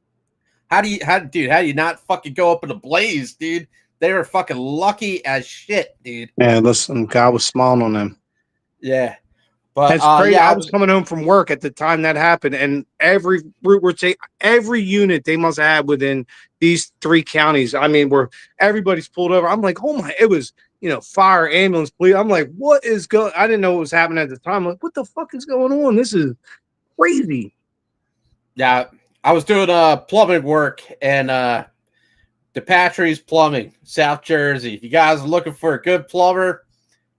How do you not fucking go up in a blaze, dude? They were fucking lucky as shit, dude. Yeah, listen, God was smiling on them. Yeah. But that's crazy. I was coming home from work at the time that happened, and every unit they must have had within these 3 counties. I mean, where everybody's pulled over. I'm like, oh my! It was fire, ambulance, police. I'm like, what is going? I didn't know what was happening at the time. I'm like, what the fuck is going on? This is crazy. Yeah, I was doing plumbing work and the Patry's Plumbing, South Jersey. If you guys are looking for a good plumber,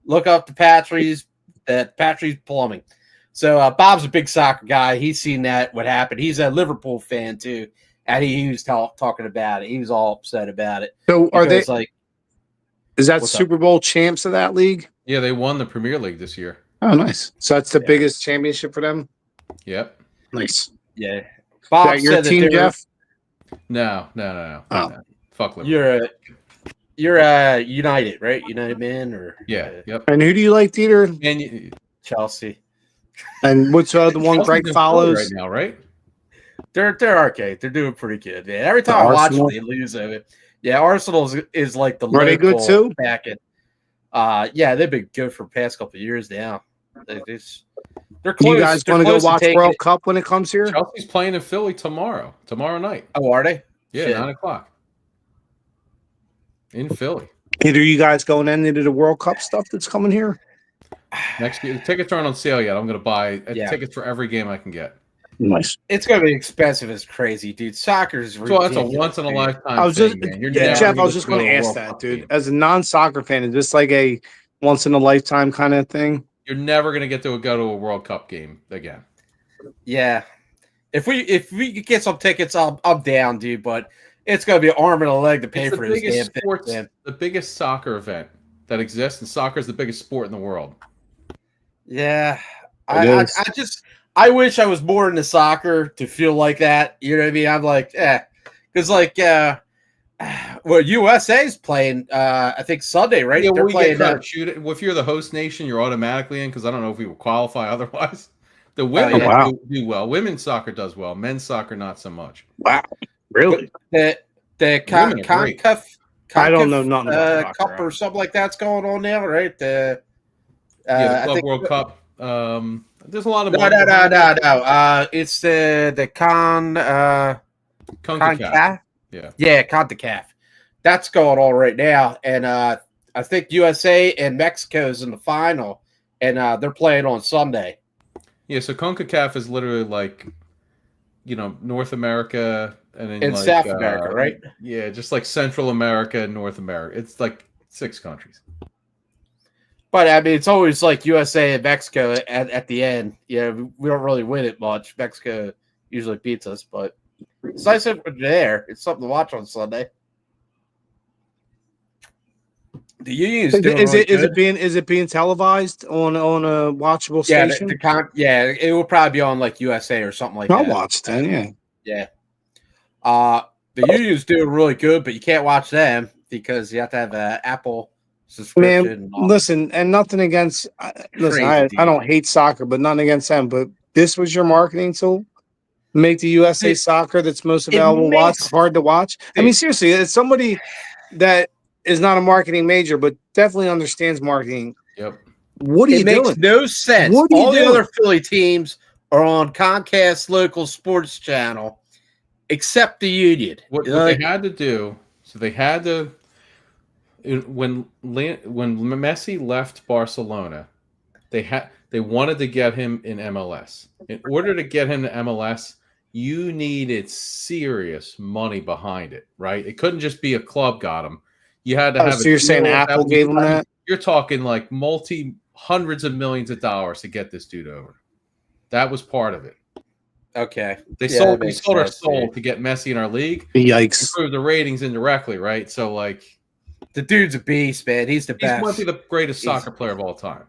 look up the Patry's. Patry's Plumbing. So Bob's a big soccer guy. He's seen what happened. He's a Liverpool fan too, and he was talking about it. He was all upset about it. So are they like? Is that Super Bowl champs of that league? Yeah, they won the Premier League this year. Oh, nice. So that's the biggest championship for them. Yep. Nice. Yeah. Bob, is that your team, Jeff? No. Oh. No. Fuck Liverpool. You're United, right? United man, or yep. And who do you like, DeeTer? And Chelsea. And what's the one Greg follows right now, right? They're okay. They're doing pretty good, man. Every time I watch them, they lose it. Yeah, Arsenal is like the. Are they good too? Back in. Yeah, they've been good for the past couple of years now. They're close. Do you guys want to go watch World Cup when it comes here? Chelsea's playing in Philly tomorrow night. Oh, are they? Yeah, 9:00 in Philly. Either you guys going into the World Cup stuff that's coming here next year? The tickets aren't on sale yet. I'm going to buy tickets for every game I can get. Nice. It's going to be expensive as crazy, dude. Soccer is ridiculous. So that's a once in a lifetime. I was just, man. Jeff. I was just going to ask that, dude. As a non-soccer fan, is this like a once in a lifetime kind of thing? You're never going to get to go to a World Cup game again. Yeah, if we get some tickets, I'm down, dude. But it's going to be an arm and a leg to pay for this damn thing, man. The biggest soccer event that exists, and soccer is the biggest sport in the world. Yeah, I wish I was more into soccer to feel like that. You know what I mean? I'm like, because well, USA's playing. I think Sunday, right? Yeah, they're playing. If you're the host nation, you're automatically in because I don't know if we will qualify otherwise. The women do well. Women's soccer does well. Men's soccer not so much. Wow, really? The Concacaf. I don't know nothing about Cup or something like that's going on now, right? The Club World Cup. There's a lot of no. It's the Concacaf. Yeah, Concacaf. That's going on right now, and I think USA and Mexico's in the final, and they're playing on Sunday. Yeah, so Concacaf is literally like, North America and then South America, right? Yeah, just like Central America and North America. It's like 6 countries. But I mean, it's always like USA and Mexico at the end. Yeah, we don't really win it much. Mexico usually beats us, but it's nice that we're there. It's something to watch on Sunday. The Union's doing is it being televised on a watchable station? It will probably be on like USA or something like that. I'll watch then. Yeah. The Union's doing really good, but you can't watch them because you have to have an Apple subscription. Man, listen, and nothing against. Listen, I don't hate soccer, but nothing against them. But this was your marketing tool. Make the USA soccer that's most available hard to watch. I mean, seriously, it's somebody that is not a marketing major, but definitely understands marketing. Yep. What are you doing? It makes no sense. All the other Philly teams are on Comcast local sports channel, except the Union. What they had to do, so they had to, when Messi left Barcelona, they wanted to get him in MLS. In order to get him to MLS, you needed serious money behind it, right? It couldn't just be a club got him. You had to have. So you're saying Apple gave him that? You're talking like hundreds of millions of dollars to get this dude over. That was part of it. Okay. We sold our soul to get Messi in our league. Yikes. Improve the ratings indirectly, right? So like, the dude's a beast, man. He's the best. He might be the greatest soccer player of all time.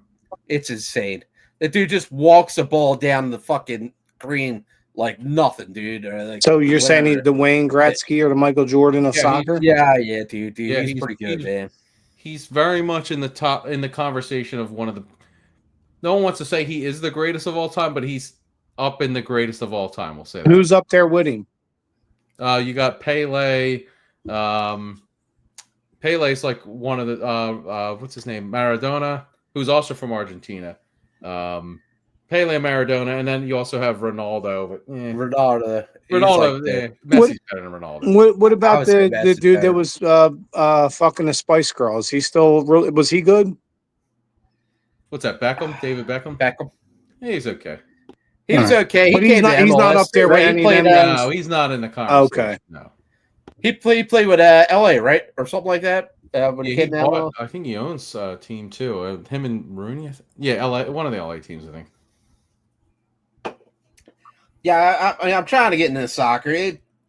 It's insane. The dude just walks the ball down the fucking green like nothing, dude. Or like so you're saying he's the Wayne Gretzky or the Michael Jordan of soccer? Yeah, dude. Yeah, he's pretty good, man. He's very much in the conversation of one of the. No one wants to say he is the greatest of all time, but he's up in the greatest of all time. We'll say that. Who's up there with him? You got Pele. Pele's like one of the what's his name? Maradona, who's also from Argentina. Pele and Maradona, and then you also have Ronaldo. But, Ronaldo, Messi's better than Ronaldo. What about the dude that was fucking the Spice Girls? He still was he good? What's that? Beckham, David Beckham. Yeah, he's okay. He was okay. But he's not up there with any of them. No, he's not in the conversation. Okay. No. He played with LA, right, or something like that. I think he owns a team too. Him and Rooney. LA, one of the LA teams, I think. Yeah, I'm trying to get into soccer.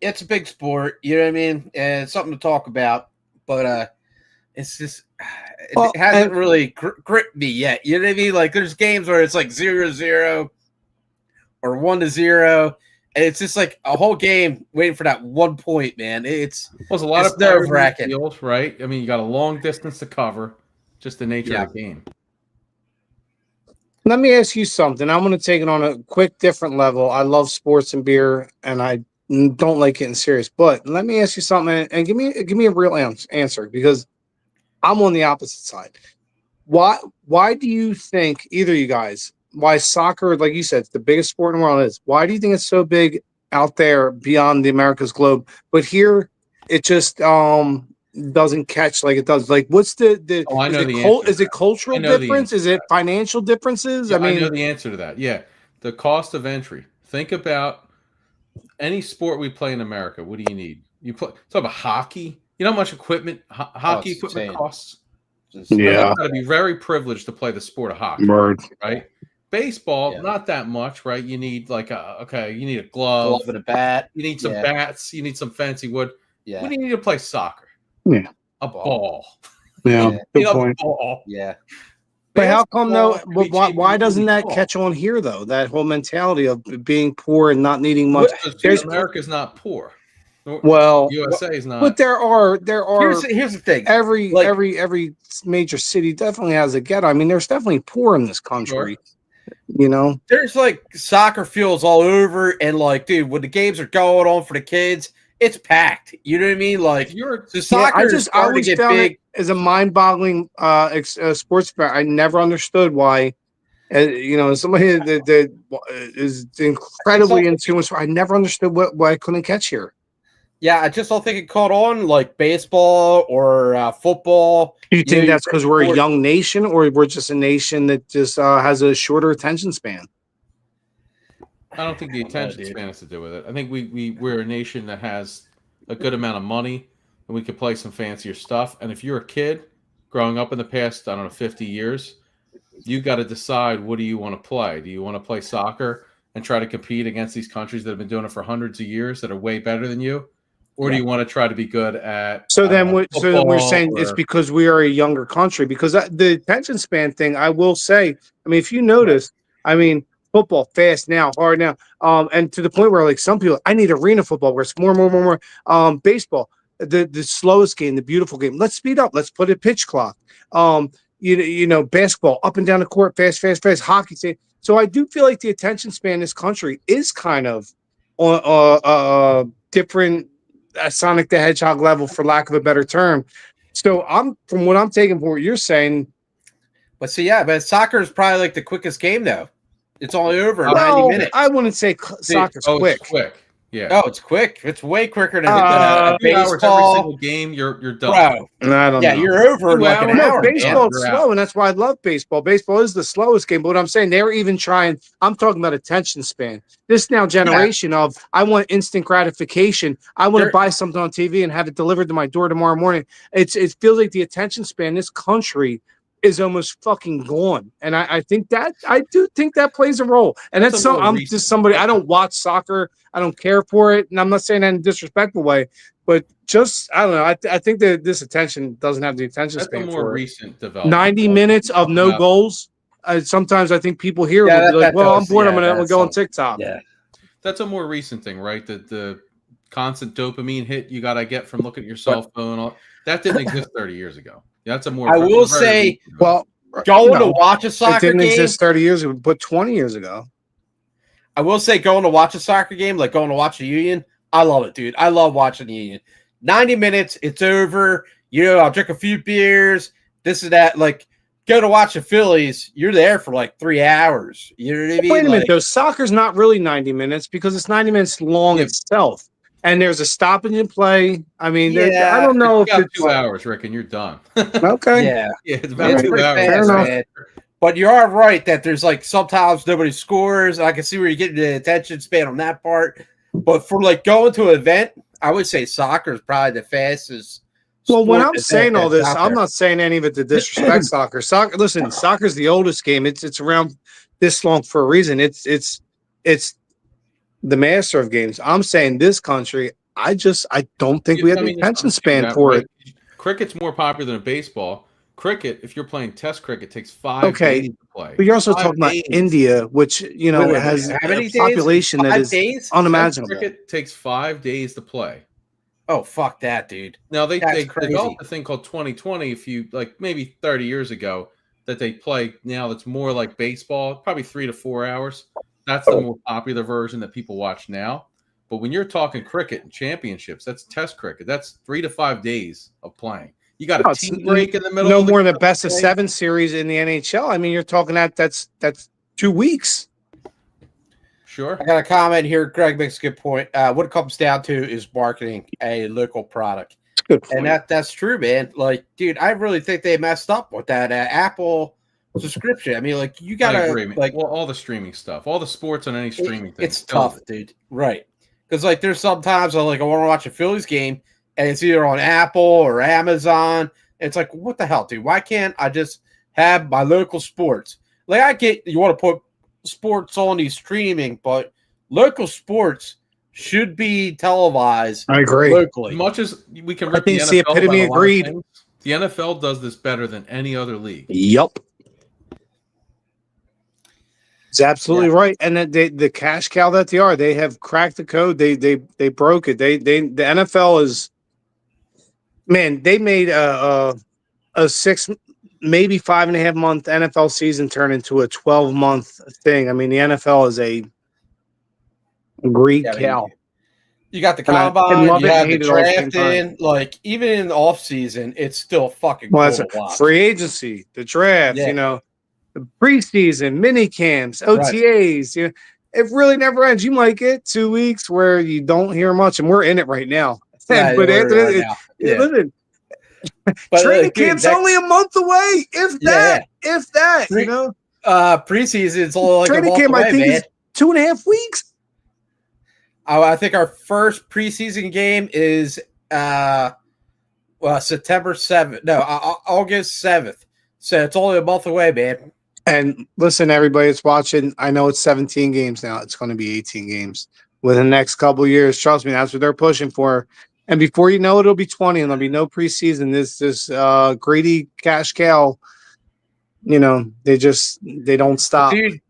It's a big sport, you know what I mean, and it's something to talk about. But it's just it hasn't really gripped me yet. You know what I mean? Like there's games where it's like 0-0 or 1-0. And it's just like a whole game waiting for that 1 point, man. It's a lot of nerve-wracking, right? I mean, you got a long distance to cover, just the nature of the game. Let me ask you something. I'm going to take it on a quick, different level. I love sports and beer, and I don't like getting serious. But let me ask you something, and give me a real answer, because I'm on the opposite side. Why do you think, either of you guys, why soccer, like you said, it's the biggest sport in the world is? Why do you think it's so big out there beyond the America's globe, but here it just doesn't catch like it does? Like, what's the I know the answer. Is it cultural difference? Is it financial differences? Yeah, I know the answer to that. Yeah, the cost of entry. Think about any sport we play in America. What do you need? You talk about hockey. You know how much equipment hockey equipment insane. costs? Yeah. You've got to be very privileged to play the sport of hockey, Word. right? Baseball, not that much, right? You need like you need a glove and a bat. You need some bats. You need some fancy wood. Yeah. What do you need to play soccer? Yeah. A ball. Yeah. Good A point. ball. Yeah. But how come though? Basketball can be cheap Why and doesn't that ball. catch on here though? That whole mentality of being poor and not needing much. Because America's not poor. Well, USA is not. But there are. Here's the thing. Every major city definitely has a ghetto. I mean, there's definitely poor in this country. Sure. You know, there's like soccer fields all over, and like, dude, when the games are going on for the kids, it's packed. You know what I mean? Like, soccer is starting to get big. It as a mind-boggling sports fan. I never understood why. Somebody that is incredibly in tune with. I never understood why I couldn't catch here. Yeah, I just don't think it caught on like baseball or football. Do you think that's because we're a young nation, or we're just a nation that just has a shorter attention span? I don't think the attention span has to do with it. I think we're a nation that has a good amount of money, and we could play some fancier stuff. And if you're a kid growing up in the past, 50 years, you got to decide, what do you want to play? Do you want to play soccer and try to compete against these countries that have been doing it for hundreds of years that are way better than you? Or do you want to try to be good at? So then we're saying it's because we are a younger country. Because the attention span thing, I will say, I mean, if you notice, I mean, football fast now, hard now, and to the point where like some people, I need arena football where it's more. Baseball, the slowest game, the beautiful game. Let's speed up. Let's put a pitch clock. Basketball up and down the court, fast. Hockey, so I do feel like the attention span in this country is kind of on different. Sonic the Hedgehog level, for lack of a better term. So from what I'm taking for what you're saying. But soccer is probably like the quickest game though. It's only over in 90 minutes. I wouldn't say soccer's quick. It's quick. Yeah. Oh, it's quick. It's way quicker than baseball. Every single game, you're done. Bro, I don't know. You're over in like an hour. Baseball is slow, and that's why I love baseball. Baseball is the slowest game. But what I'm saying, they're even trying. I'm talking about attention span. This now generation of I want instant gratification. I want to buy something on TV and have it delivered to my door tomorrow morning. It feels like the attention span in this country is almost fucking gone, and I do think that plays a role. And I'm just somebody. I don't watch soccer. I don't care for it, and I'm not saying that in a disrespectful way, but just I don't know. I think that this attention doesn't have the attention span. That's a more recent development. 90 minutes of no goals. Sometimes I think people here will be like, "Well, I'm bored. I'm gonna go on TikTok." Yeah, that's a more recent thing, right? The constant dopamine hit you gotta get from looking at your cell phone. That didn't exist 30 years ago. That's a more. I will say, going to watch a soccer game. It didn't exist 30 years ago, but 20 years ago. I will say, going to watch a soccer game, like going to watch a Union, I love it, dude. I love watching the Union. 90 minutes, it's over. I'll drink a few beers, this and that. Like, go to watch the Phillies, you're there for like 3 hours. You know what I mean? Wait a minute, though. Soccer's not really 90 minutes because it's 90 minutes long itself. And there's a stoppage in play. I mean, I don't know if it's 2 hours, Rick, and you're done. Okay. Yeah, it's about 2 hours. Fair enough. But you are right that there's like sometimes nobody scores. I can see where you get the attention span on that part. But for like going to an event, I would say soccer is probably the fastest. Well, when I'm saying all this, I'm not saying any of it to disrespect soccer. Listen, soccer's the oldest game. It's around this long for a reason. It's the master of games. I'm saying this country, I don't think we have the attention span for it. Cricket's more popular than baseball. Cricket, if you're playing test cricket, takes 5 days to play. But you're also talking about India, which has a population that is unimaginable. Test cricket takes 5 days to play. Oh, fuck that, dude. Now they developed a thing called 2020 maybe 30 years ago that they play now that's more like baseball, probably 3 to 4 hours. That's the more popular version that people watch now. But when you're talking cricket and championships, that's test cricket. That's 3 to 5 days of playing. You got a tea break in the middle. No more than the best of 7 series in the NHL. I mean, you're talking that's 2 weeks. Sure. I got a comment here. Greg makes a good point. What it comes down to is marketing a local product. Good point. And that's true, man. Like, dude, I really think they messed up with that. Apple subscription. I mean, like you I gotta agree. like Well, all the streaming stuff, all the sports on any streaming thing. it's tough, dude. Right? Because like there's sometimes I want to watch a Phillies game and it's either on Apple or Amazon. It's like, what the hell, dude? Why can't I just have my local sports? Like I get you want to put sports on these streaming, but local sports should be televised. I agree. Locally. As much as we can I rip think the it's the NFL epitome about a lot of agreed. things, the NFL does this better than any other league. Yup. It's absolutely right. And the cash cow that they are, they have cracked the code. They broke it. The NFL is, man, they made a 6, maybe 5.5 month NFL season turn into a 12-month thing. I mean, the NFL is a greed cow. You got the And I combine, love you it and have the hate it all at the same draft time. in. Like even in the off season, it's still fucking Well, cool that's to watch. free agency, the draft, Yeah. The preseason, mini camps, OTAs. It really never ends. You might get 2 weeks where you don't hear much, and we're in it right now. Right, But we're after right that, now. listen, But, training dude, camp's that- only a month away, if that. Preseason is only like Training a month camp, away, I think, man. is 2.5 weeks. I think our first preseason game is September 7th. No, August 7th. So it's only a month away, man. And listen, everybody that's watching, I know it's 17 games now. It's going to be 18 games within the next couple of years. Trust me, that's what they're pushing for. And before you know it, it'll be 20, and there'll be no preseason. This greedy cash cow, they don't stop. Dude,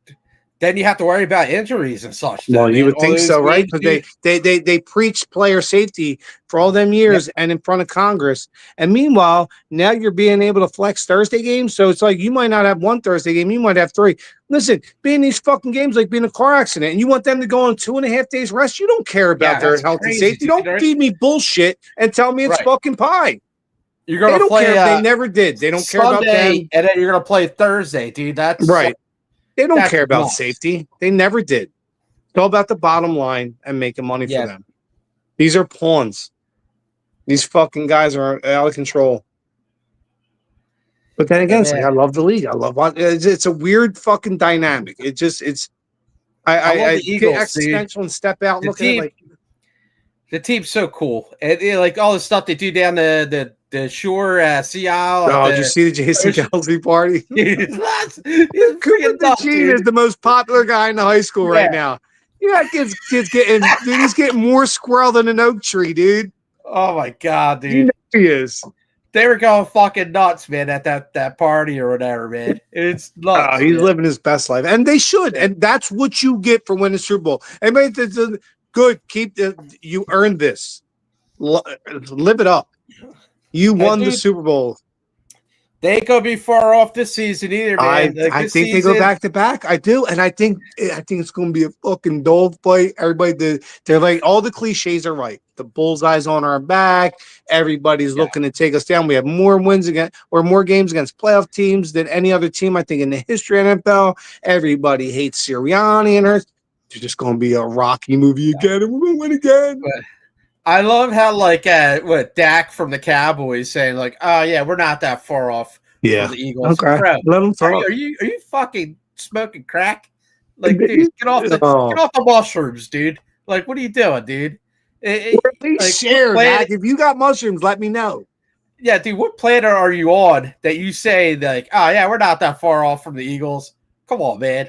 then you have to worry about injuries and such. Well, though, you man. would All think those so, right? games, Because dude. they preached player safety for all them years and in front of Congress. And meanwhile, now you're being able to flex Thursday games. So it's like you might not have one Thursday game, you might have 3. Listen, being these fucking games like being a car accident, and you want them to go on 2.5 days rest. You don't care about their that's health and crazy, safety. dude. Don't feed me bullshit and tell me it's Right. fucking pie. You're They gonna don't play. care. They never did. They don't care about Sunday, them. and then you're gonna play Thursday, dude. That's Right. They don't That's care about nuts. safety. They never did. It's all about the bottom line and making money Yeah. for them. These are pawns. These fucking guys are out of control. But then again, it's like, I love the league. I love it's a weird fucking dynamic. I love the get Eagles, existential and step out and The look at it team- like, The team's so cool, and like all the stuff they do down the shore, Sea Isle. oh, did you see the Jason Kelsey party? He's nuts. Cooper freaking nuts, DeGene dude. is the most popular guy in the high school right Yeah. now. Yeah, kids getting, dude, he's getting more squirrel than an oak tree, dude. Oh my god, dude! You know he is. They were going fucking nuts, man, at that party or whatever, man. It's nuts. Oh, he's man. living his best life, and they should. And that's what you get for winning Super Bowl. Anybody that's good, you earned this. Live it up. You won the dude, Super Bowl. They ain't gonna be far off this season either, man. I think they go back to back. I do, and I think it's going to be a fucking dog fight. Everybody, they're like all the cliches are right. The bullseye's on our back. Everybody's looking to take us down. We have more wins more games against playoff teams than any other team, I think, in the history of NFL. Everybody hates Sirianni and her. It's just going to be a Rocky movie again, and we're going to win again. I love how Dak from the Cowboys saying like, "Oh yeah, we're not that far off from the Eagles." Okay. Bro, Let them talk. are you fucking smoking crack? Like, dude, get off the mushrooms, dude. Like, what are you doing, dude? Share that. If you got mushrooms, let me know. Yeah, dude. What planet are you on that you say like, "Oh yeah, we're not that far off from the Eagles"? Come on, man.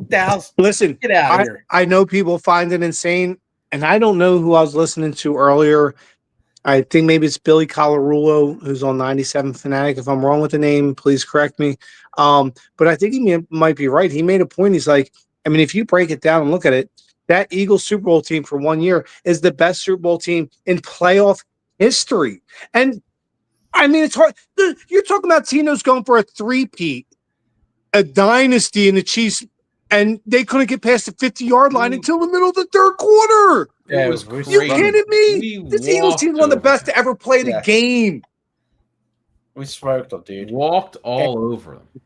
Dallas, listen, get out of here. I know people find it insane. And I don't know who I was listening to earlier. I think maybe it's Billy Colarulo, who's on 97 Fanatic. If I'm wrong with the name, please correct me. But I think he might be right. He made a point. He's like, I mean, if you break it down and look at it, that Eagles Super Bowl team for 1 year is the best Super Bowl team in playoff history. And I mean, it's hard. You're talking about Tino's going for a three-peat, a dynasty in the Chiefs. And they couldn't get past the 50-yard line until the middle of the third quarter. It was You crazy. kidding me? This Eagles team's one of the best to ever play the game. We smoked them, dude. Walked all over them.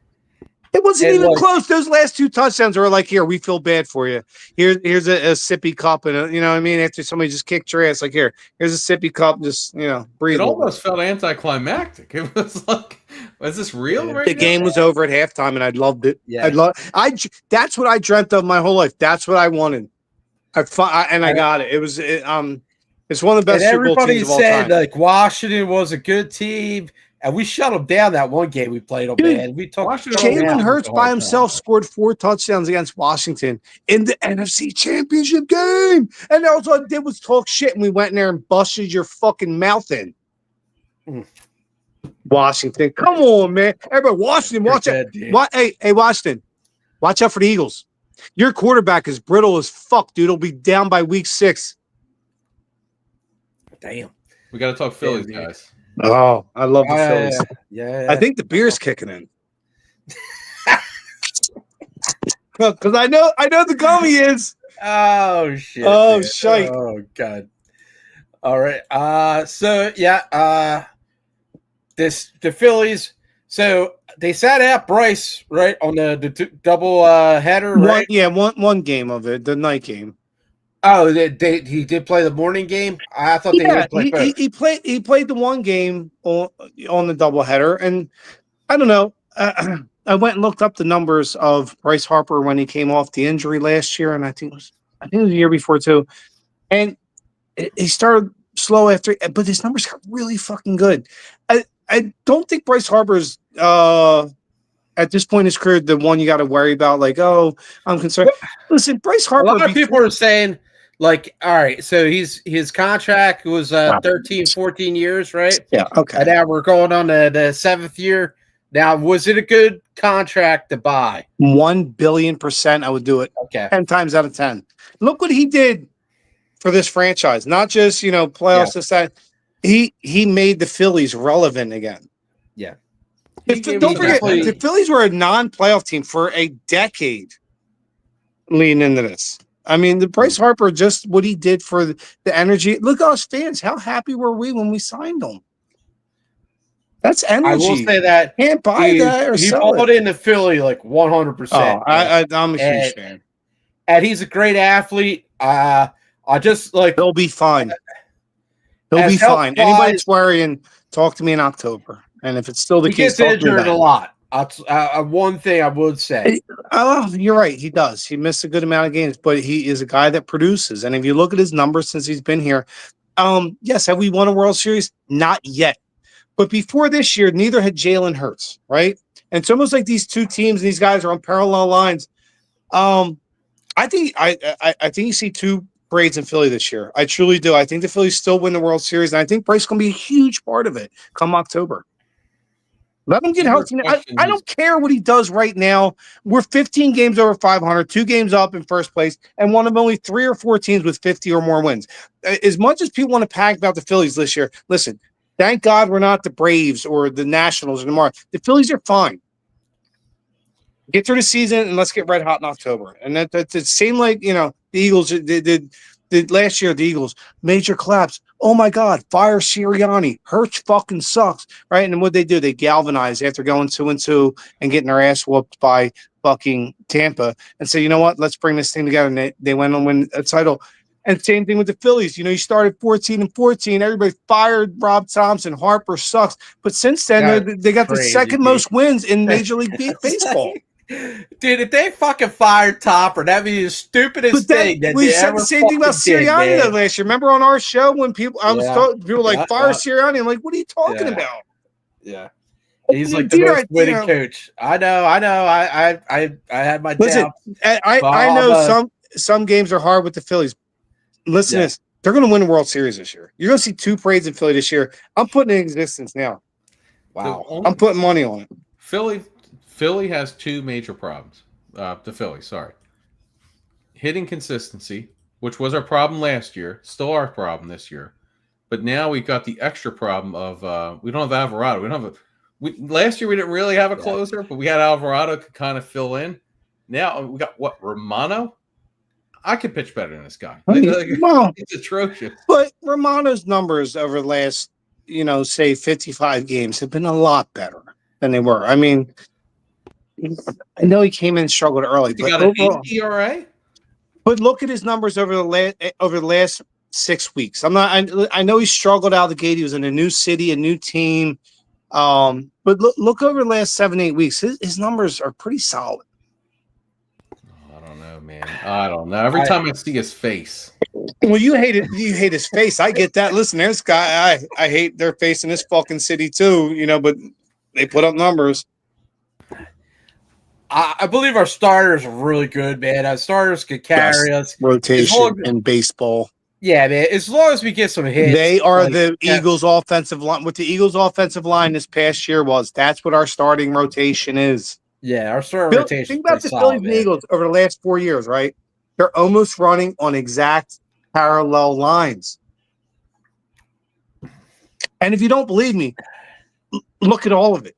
It wasn't And even like- close. Those last 2 touchdowns were like, here, we feel bad for you. Here's a sippy cup, and you know what I mean? After somebody just kicked your ass, like, here's a sippy cup, just breathe. It almost felt anticlimactic. It was like Was this real? Right The now? game was over at halftime, and I loved it. Yeah. That's what I dreamt of my whole life. That's what I wanted. I got it. It's one of the best And Super Bowl everybody teams of all said time. like Washington was a good team, and we shut them down that one game we played them. Dude, Man, we took Jalen Hurts by himself scored 4 touchdowns against Washington in the NFC Championship game, and all I did was talk shit, and we went in there and busted your fucking mouth in. Washington, come on, man! Everybody, Washington, watch out! Hey, Washington, watch out for the Eagles. Your quarterback is brittle as fuck, dude. He'll be down by week 6. Damn. We got to talk Phillies, guys. Oh, I love the Phillies. Yeah. I think the beer's kicking in. Because I know the gummy is. Oh shit. Oh man. shite. Oh god. All right. The Phillies. So they sat out Bryce right on the double header, right? One game of it, the night game. Oh, he did play the morning game. I thought they did play both. He played the one game on the doubleheader, and I don't know. I went and looked up the numbers of Bryce Harper when he came off the injury last year, and I think it was the year before too. And he started slow after, but his numbers got really fucking good. I don't think Bryce Harper's at this point in his career the one you got to worry about. Like, oh, I'm concerned. Listen, Bryce Harper. A lot of people are saying, like, all right, so his contract was 13, 14 years, right? Yeah, okay. And now we're going on the 7th year. Now, was it a good contract to buy? 1,000,000,000%, I would do it. Okay. 10 times out of 10. Look what he did for this franchise. Not just, playoffs, this, that. He made the Phillies relevant again. Yeah. Don't forget, the Phillies were a non-playoff team for a decade leading into this. I mean, the Bryce Harper, just what he did for the energy. Look at us fans. How happy were we when we signed him? That's energy. I will say that. Can't buy that or sell it. He bought into Philly like 100%. Oh, I'm a huge fan. And he's a great athlete. I just like. He'll be fine. He'll be fine. Anybody that's worrying, talk to me in October. And if it's still the case, he gets injured a lot. One thing I would say. You're right. He does. He missed a good amount of games, but he is a guy that produces. And if you look at his numbers since he's been here, yes, have we won a World Series? Not yet. But before this year, neither had Jalen Hurts, right? And it's almost like these two teams, these guys are on parallel lines. I think you see 2 grades in Philly this year. I truly do. I think the Phillies still win the World Series, and I think Bryce is going to be a huge part of it come October. Let him get healthy. I don't care what he does right now. We're 15 games over 500, 2 games up in first place, and one of only 3 or 4 teams with 50 or more wins. As much as people want to panic about the Phillies this year, listen, thank God we're not the Braves or the Nationals anymore. The Phillies are fine. Get through the season and let's get red hot in October. And that seemed like, the Eagles did last year. The Eagles major collapse. Oh my God, fire Sirianni. Hurts fucking sucks, right? And then what they do? They galvanize after going 2-2 and getting their ass whooped by fucking Tampa and say, you know what? Let's bring this thing together. And they went on win a title. And same thing with the Phillies. You started 14-14. Everybody fired Rob Thompson. Harper sucks. But since then, they got the second most wins in Major League Baseball. Dude, if they fucking fired Topper, that'd be the stupidest thing. We said the same thing about Sirianni last year. Remember on our show when people fire Sirianni? I'm like, what are you talking about? Yeah. He's like the most winning coach. I know. I had my doubts. I know some games are hard with the Phillies. Listen to this. They're going to win the World Series this year. You're going to see 2 parades in Philly this year. I'm putting it in existence now. Wow. I'm putting money on it. Philly has 2 major problems. The Phillies, sorry. Hitting consistency, which was our problem last year, still our problem this year. But now we got the extra problem of we don't have Alvarado. Last year we didn't really have a closer, but we had Alvarado could kind of fill in. Now we got Romano? I could pitch better than this guy. It's atrocious. But Romano's numbers over the last, say 55 games have been a lot better than they were. I mean, I know he came in and struggled early. He got an 8 ERA? But look at his numbers over the last 6 weeks. I know he struggled out of the gate. He was in a new city, a new team. But look over the last 7-8 weeks. His numbers are pretty solid. I don't know, man. I don't know. Every time I see his face. Well, you hate it. You hate his face. I get that. Listen, this guy, I hate their face in this fucking city too. But they put up numbers. I believe our starters are really good, man. Our starters could carry us. Rotation in baseball. Yeah, man. As long as we get some hits. They are the Eagles' offensive line. What the Eagles' offensive line this past year was, that's what our starting rotation is. Yeah, our starting rotation. Think about the Phillies and Eagles over the last 4 years, right? They're almost running on exact parallel lines. And if you don't believe me, look at all of it.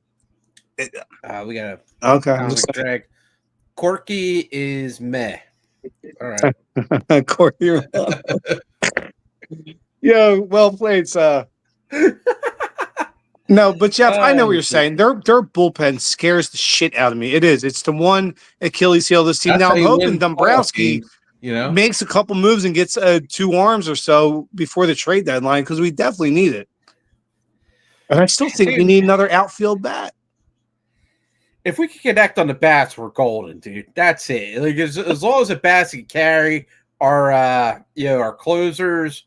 We got okay. Corky is meh. All right. Corky. Yo, well played, sir. No, but Jeff, I know what you're saying. Their bullpen scares the shit out of me. It is. It's the one Achilles heel of this team. Now I'm hoping Dombrowski makes a couple moves and gets 2 arms or so before the trade deadline, because we definitely need it. And I still think we need another outfield bat. If we can connect on the bats, we're golden, dude. That's it. Like as long as the bats can carry our our closers,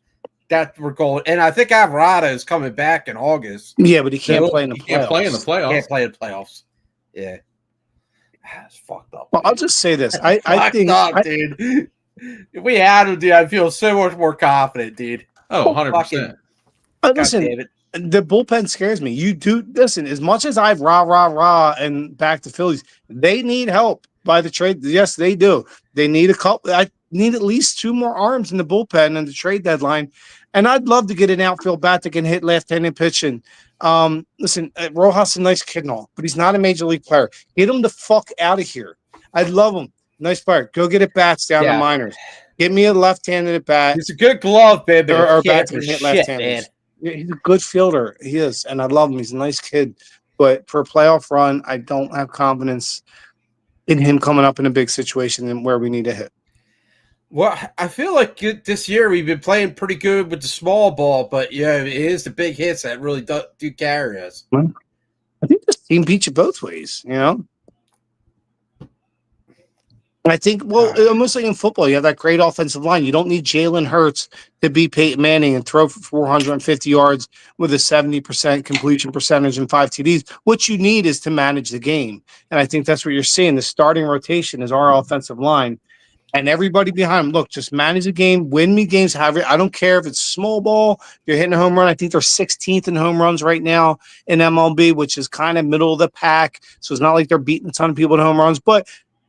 that we're golden. And I think Alvarado is coming back in August. Yeah, but he can't play in the playoffs. Can't play in the playoffs. Can't play in the playoffs. Yeah. That's fucked up. Well, I'll just say this. I think dude. If we had him, dude, I feel so much more confident, dude. Oh, 100%. Listen, the bullpen scares me. You do listen, as much as I've rah and back to Phillies, they need help by the trade. Yes, they do. They need a couple. I need at least 2 more arms in the bullpen and the trade deadline. And I'd love to get an outfield bat that can hit left-handed pitching. Listen, Rojas is a nice kid and all, but he's not a major league player. Get him the fuck out of here. I'd love him. Nice player. Go get it bats down the minors. Get me a left-handed bat. He's a good glove, baby. Or bat can hit left-handed. He's a good fielder. He is, and I love him. He's a nice kid. But for a playoff run, I don't have confidence in him coming up in a big situation and where we need to hit. Well, I feel like this year we've been playing pretty good with the small ball, but it is the big hits that really do carry us. Well, I think this team beats you both ways, I think, almost like in football, you have that great offensive line. You don't need Jalen Hurts to beat Peyton Manning and throw for 450 yards with a 70% completion percentage and 5 TDs. What you need is to manage the game. And I think that's what you're seeing. The starting rotation is our offensive line. And everybody behind them, look, just manage the game, win me games. However, I don't care if it's small ball, you're hitting a home run. I think they're 16th in home runs right now in MLB, which is kind of middle of the pack. So it's not like they're beating a ton of people in home runs, but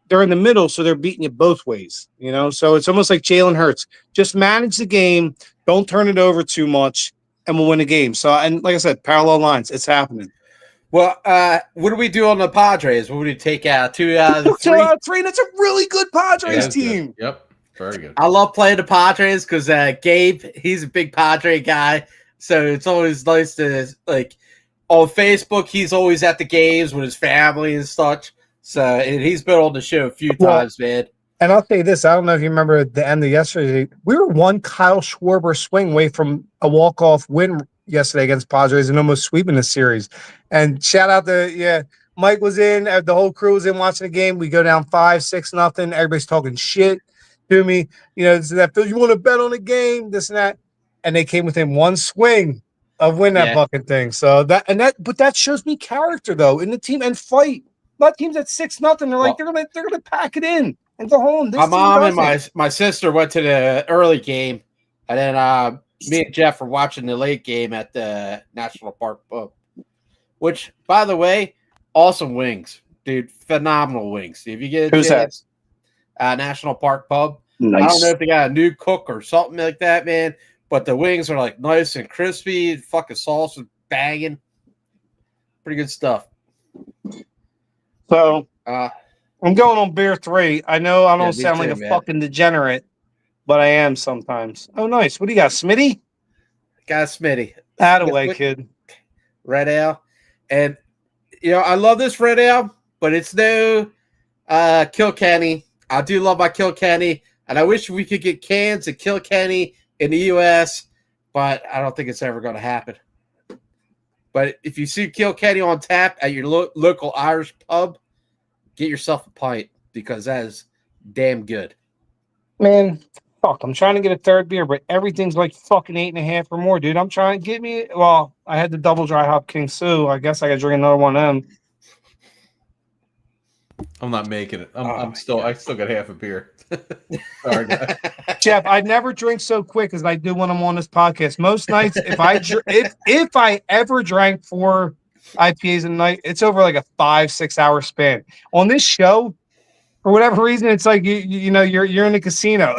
they're in the middle, so they're beating you both ways, So it's almost like Jalen Hurts. Just manage the game, don't turn it over too much, and we'll win a game. So, and like I said, parallel lines, it's happening. Well, what do we do on the Padres? What would we take out? 2 out of the 3? 2 out of 3. That's a really good Padres team. Good. Yep, very good. I love playing the Padres because Gabe, he's a big Padre guy, so it's always nice to on Facebook. He's always at the games with his family and such. So, and he's been on the show a few times, man. And I'll say this. I don't know if you remember at the end of yesterday. We were one Kyle Schwarber swing away from a walk-off win yesterday against Padres and almost sweeping the series. And shout out to, Mike was in. The whole crew was in watching the game. We go down 5-6-0. Everybody's talking shit to me. That Phil, you want to bet on the game, this and that. And they came within one swing of winning that fucking thing. So but that shows me character, though, in the team and fight. A lot of teams at 6-0, they're like they're gonna pack it in and go home. My mom and my sister went to the early game, and then me and Jeff were watching the late game at the National Park Pub. Which, by the way, awesome wings, dude, phenomenal wings. If you get a chance, National Park Pub. Nice. I don't know if they got a new cook or something like that, man. But the wings are like nice and crispy. Fucking sauce is banging. Pretty good stuff. So I'm going on beer 3. I know I don't sound like a fucking degenerate, but I am sometimes. Oh, nice. What do you got, Smitty? Got Smitty. Attaboy, kid. Red ale. And, I love this red ale, but it's no Kilkenny. I do love my Kilkenny, and I wish we could get cans of Kilkenny in the U.S., but I don't think it's ever going to happen. But if you see Kilkenny on tap at your local Irish pub, get yourself a pint because that is damn good. Man, fuck, I'm trying to get a third beer, but everything's like fucking 8.5 or more, dude. I'm trying to get me. Well, I had the double dry hop King Sue. I guess I gotta drink another one of them. I'm not making it. I still got half a beer. Sorry, guys. Jeff, I never drink so quick as I do when I'm on this podcast. Most nights, if I ever drank 4 IPAs a night, it's over like a 5-6 hour span. On this show, for whatever reason, it's like you're in a casino.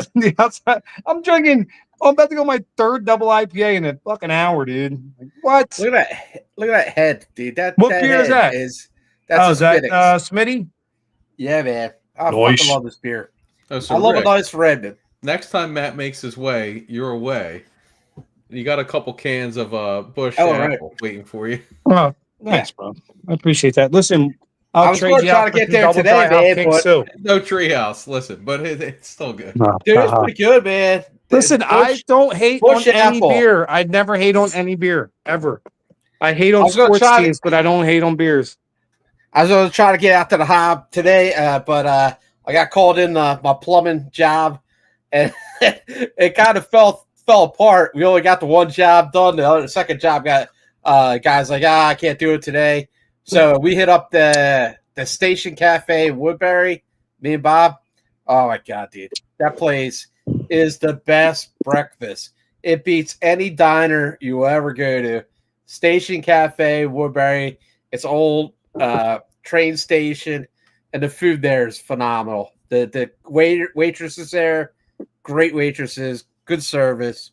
I'm drinking. I'm about to go my 3rd double IPA in a fucking hour, dude. Like, what? Look at that head, dude. What beer is that? That's Smitty? Yeah, man. I Nice. fucking love this beer. Oh, so I love Rick, a nice red. next time Matt makes his way, you're away. You got a couple cans of Bush right. Apple waiting for you. Oh, nice, bro. I appreciate that. Listen, I was going to try to get there today, man, but No treehouse, listen, but it's still good. dude, it's pretty good, man. Listen, I don't hate Bush on any Apple. beer. I'd never hate on any beer, ever. I hate on I was gonna sports try to- teams, but I don't hate on beers. I was going to try to get out to the hob today, but I got called in my plumbing job, and it kind of fell apart. We only got the one job done. The second job got guys like, I can't do it today. So we hit up the Station Cafe in Woodbury, me and Bob. Oh, my God, dude. That place is the best breakfast. It beats any diner you will ever go to. Station Cafe, Woodbury. It's old train station, and the food there is phenomenal. The waitresses there, great waitresses, good service.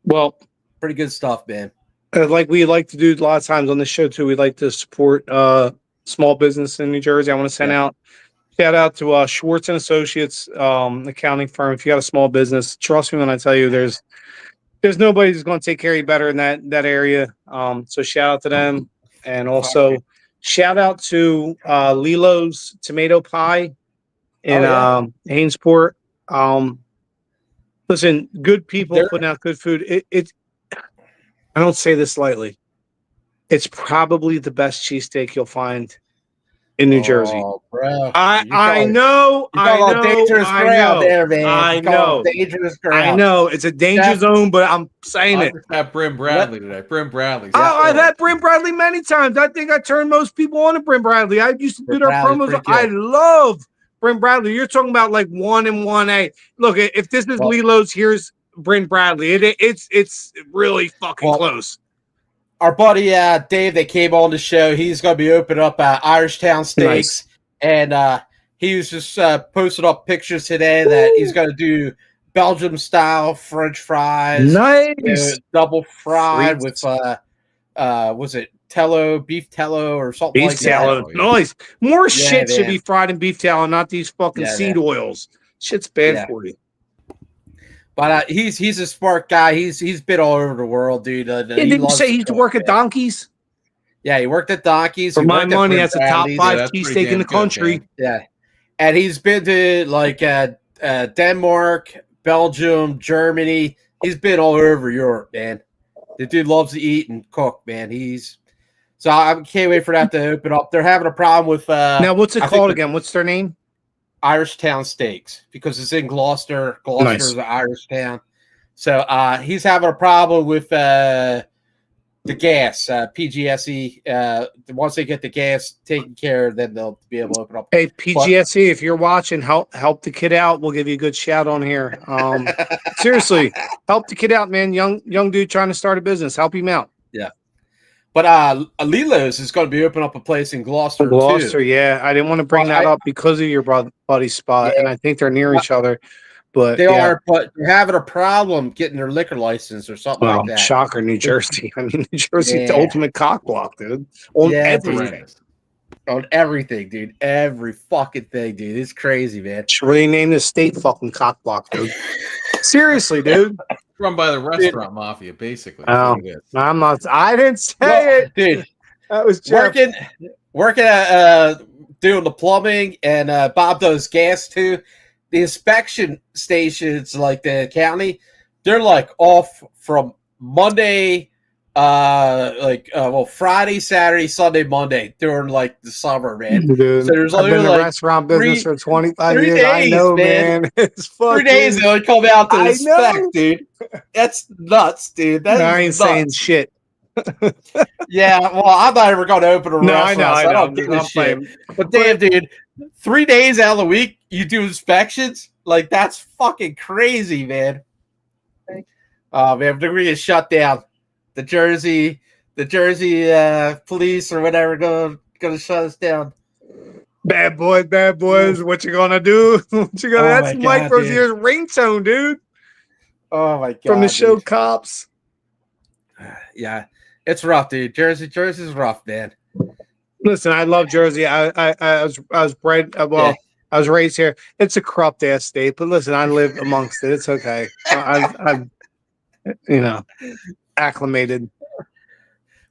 Well, Pretty good stuff, man. like we like to do a lot of times on the show too, we like to support small business in New Jersey. I want to send out shout out to Schwartz and Associates, accounting firm. If you got a small business, trust me when I tell you, there's nobody who's going to take care of you better in that area. So shout out to them, and also shout out to Lilo's Tomato Pie in Hainesport. Listen, good people putting out good food. It I don't say this lightly. It's probably the best cheesesteak you'll find in New Jersey. Bro. I know. Dangerous ground there, man. I know. Dangerous ground. I know. It's a danger zone, but I'm saying it. I had Brim Bradley today. Brim Bradley. I've had Brim Bradley many times. I think I turned most people on to Brim Bradley. I used to do their promos. I love Brim Bradley. You're talking about like 1 and 1A. Look, if this is Lilo's, here's Brim Bradley. It's really fucking close. Our buddy Dave that came on the show, he's going to be opening up Irish Town Steaks, and he was just posted up pictures today that he's going to do Belgium style French fries, nice, double fried with was it beef tallow or something beef like tallow. that? Nice. More shit should be fried in beef tallow, not these fucking seed oils. Shit's bad for you. But he's a smart guy. He's been all over the world, dude. Didn't you say he used to work at Donkeys? Yeah, he worked at Donkeys. For my money, that's a top 5 cheesesteak in the country. Yeah, and he's been to like Denmark, Belgium, Germany. He's been all over Europe, man. The dude loves to eat and cook, man. So I can't wait for that to open up. They're having a problem with now. What's it called again? What's their name? Irish Town Steaks, because it's in Gloucester. Gloucester is an Irish town. So he's having a problem with the gas, PGSE. Once they get the gas taken care of, then they'll be able to open up. Hey, PGSE, if you're watching, help the kid out. We'll give you a good shout on here. Seriously, help the kid out, man. Young dude trying to start a business. Help him out. Yeah. But Lilo's is going to be opening up a place in Gloucester, too. Yeah. I didn't want to bring that up because of your buddy's spot, and I think they're near each other. But they are, but they're having a problem getting their liquor license or something like that. Shocker, New Jersey. I mean, New Jersey's the ultimate cock block, dude. On everything. On everything, dude. Every fucking thing, dude. It's crazy, man. Should really name this state fucking cock block, dude. Seriously, dude. Run by the restaurant mafia, basically. Oh, I'm not. I didn't say it, dude. That was Jeff. working at doing the plumbing, and Bob does gas too. The inspection stations, like the county, they're like off from Monday Friday, Saturday, Sunday, Monday during like the summer, man. Dude, So there's I've only been in the like restaurant business for 25 3 years. I days, know, man. man. It's 3 days fucking. they only come out to I inspect, know. dude. That's nuts, dude. That No, I ain't is saying nuts. shit. Yeah, well, I'm not ever going to open a No, I know, restaurant, so I don't I'm give a shit. playing. But damn, dude, 3 days out of the week you do inspections? Like that's fucking crazy, man. Oh man, they're gonna get shut down. The Jersey police or whatever gonna shut us down. Bad boys. What you gonna do? What you gonna? Oh That's my Mike God, Rozier's ringtone, dude. Oh my god, From the show dude. Cops. Yeah, it's rough, dude. Jersey's rough, man. Listen, I love Jersey. I was bred. I was raised here. It's a corrupt ass state, but listen, I live amongst it. It's okay. I've acclimated.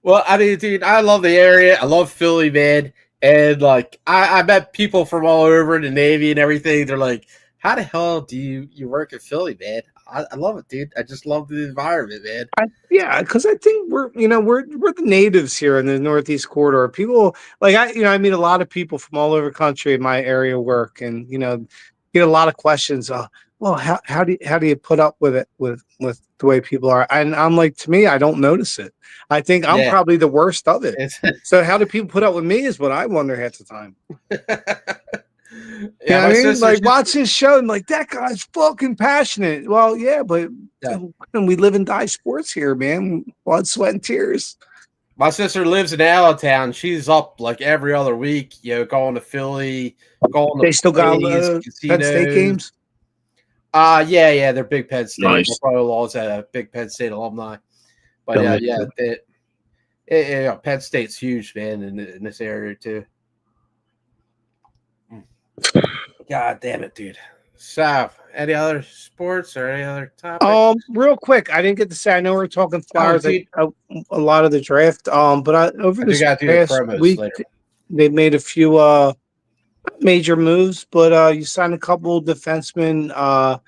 Well, I mean, dude, I love the area. I love Philly, man. And like, I met people from all over the Navy and everything. They're like, "How the hell do you work at Philly, man?" I love it, dude. I just love the environment, man. Because I think we're the natives here in the Northeast Corridor. People like I meet a lot of people from all over the country in my area of work, and get a lot of questions. Well, how do you put up with it with the way people are? And I'm like, to me, I don't notice it. I think I'm probably the worst of it. So how do people put up with me is what I wonder half the time. I mean? Like watch this show and like that guy's fucking passionate. Well, yeah, but we live and die sports here, man. Blood, sweat, and tears. My sister lives in Allentown. She's up like every other week, going to Philly, going to They still got Penn State games. Yeah, they're big Penn State. Nice. Laws at a big Penn State alumni. But Penn State's huge, man, in this area too. God damn it, dude. So, any other sports or any other topic? Real quick, I didn't get to say. I know we're talking Flyers a lot of the draft. But over this past week, they made a few major moves. But you signed a couple of defensemen.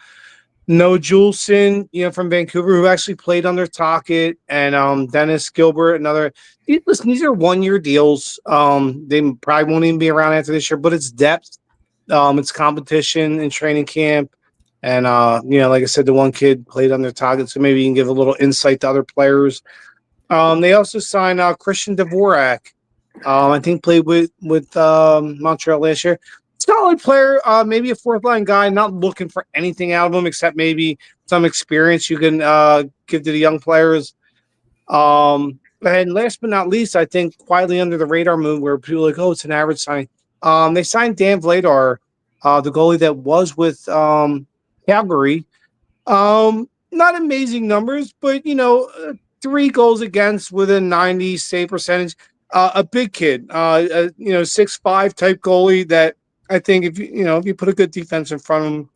Noah Juleson, from Vancouver, who actually played under Tocchet, and Dennis Gilbert, another. Listen, these are 1-year deals. They probably won't even be around after this year, but it's depth. It's competition in training camp. And, like I said, the one kid played under Tocchet, so maybe you can give a little insight to other players. They also signed Christian Dvorak. I think played with Montreal last year. Solid player, maybe a fourth-line guy, not looking for anything out of him except maybe some experience you can give to the young players. And last but not least, I think quietly under the radar move where people are like, oh, it's an average signing. They signed Dan Vladar, the goalie that was with Calgary. Not amazing numbers, but 3 goals against with a 90 save percentage. A big kid, 6'5" type goalie that I think if you put a good defense in front of him,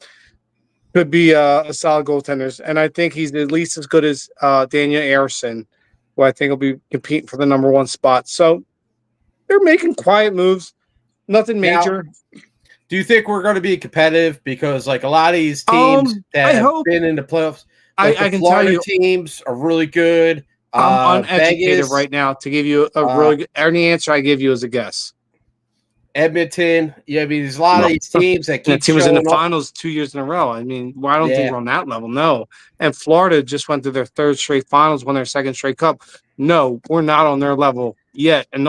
could be a solid goaltender. And I think he's at least as good as Daniel Ayerson, who I think will be competing for the number 1 spot. So they're making quiet moves. Nothing major. Now, do you think we're going to be competitive? Because like a lot of these teams that have been in the playoffs, like I can tell you, teams are really good. I'm uneducated Vegas, right now to give you a really good. Any answer I give you is a guess. Edmonton, I mean, there's a lot of these teams that keep. That team was in the finals 2 years in a row. I mean, I don't think we're on that level. No, and Florida just went to their 3rd straight finals, won their 2nd straight cup. No, we're not on their level yet, and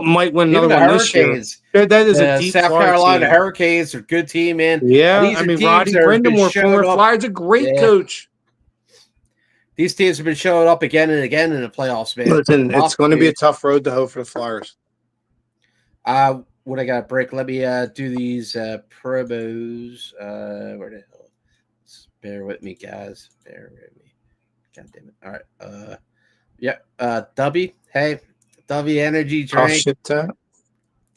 might win another one this year. That is a deep South Carolina team. Hurricanes are a good team, man. Yeah, I mean, Roddy Brindamore, former Flyers, a great coach. These teams have been showing up again and again in the playoffs, man. Listen, it's going to be a tough road to hoe for the Flyers. What I got to break? Let me do these promos. Where the hell? Bear with me, guys. Bear with me. God damn it. All right. W. Hey, W energy drink.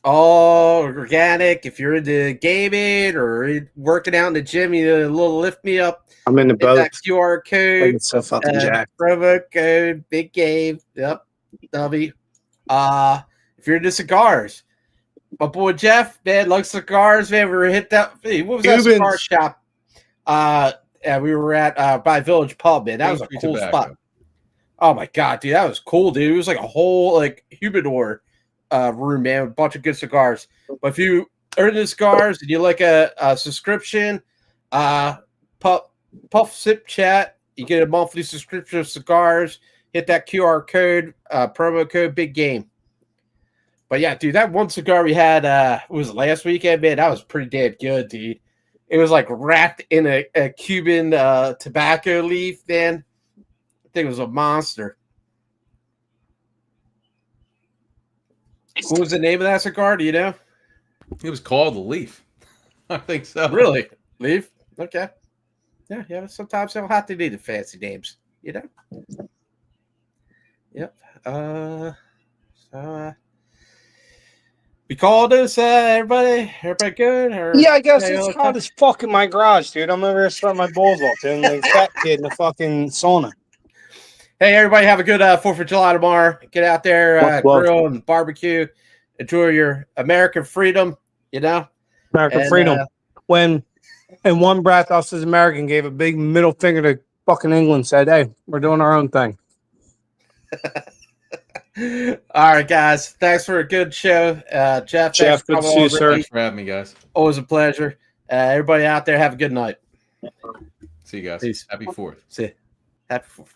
All organic. If you're into gaming or working out in the gym, you need a little lift me up. I'm in the boat. That QR code. It's so fucking jacked. Promo code Big Game. Yep. W. If you're into cigars, my boy Jeff, man, likes cigars, man. We were hit that. What was that cigar shop? We were at by Village Pub, man. That was a cool spot. Oh my god, dude, that was cool, dude. It was like a whole like humidor room, man, with a bunch of good cigars. But if you are into cigars and you like a subscription, Puff Sip Chat, you get a monthly subscription of cigars. Hit that QR code, promo code Big Game. But yeah, dude, that one cigar we had was last weekend, man. That was pretty damn good, dude. It was like wrapped in a Cuban tobacco leaf, man. I think it was a monster. What was the name of that cigar? Do you know? It was called the Leaf. I think so. Really? Leaf? Okay. Yeah. Sometimes they don't have to need the fancy names, you know? Yep. We called this, everybody? Everybody good? Or Yeah, I guess it's hot as fuck in my garage, dude. I'm over here sweating my balls off, dude. Like fat kid in the fucking sauna. Hey, everybody, have a good 4th of July tomorrow. Get out there, grill and barbecue. Enjoy your American freedom, you know? American freedom. When in one breath, us as American gave a big middle finger to fucking England, said, hey, we're doing our own thing. All right, guys. Thanks for a good show. Jeff, good to see you, sir. Thanks for having me, guys. Always a pleasure. Everybody out there, have a good night. See you guys. Peace. Happy 4th. See you. Happy 4th.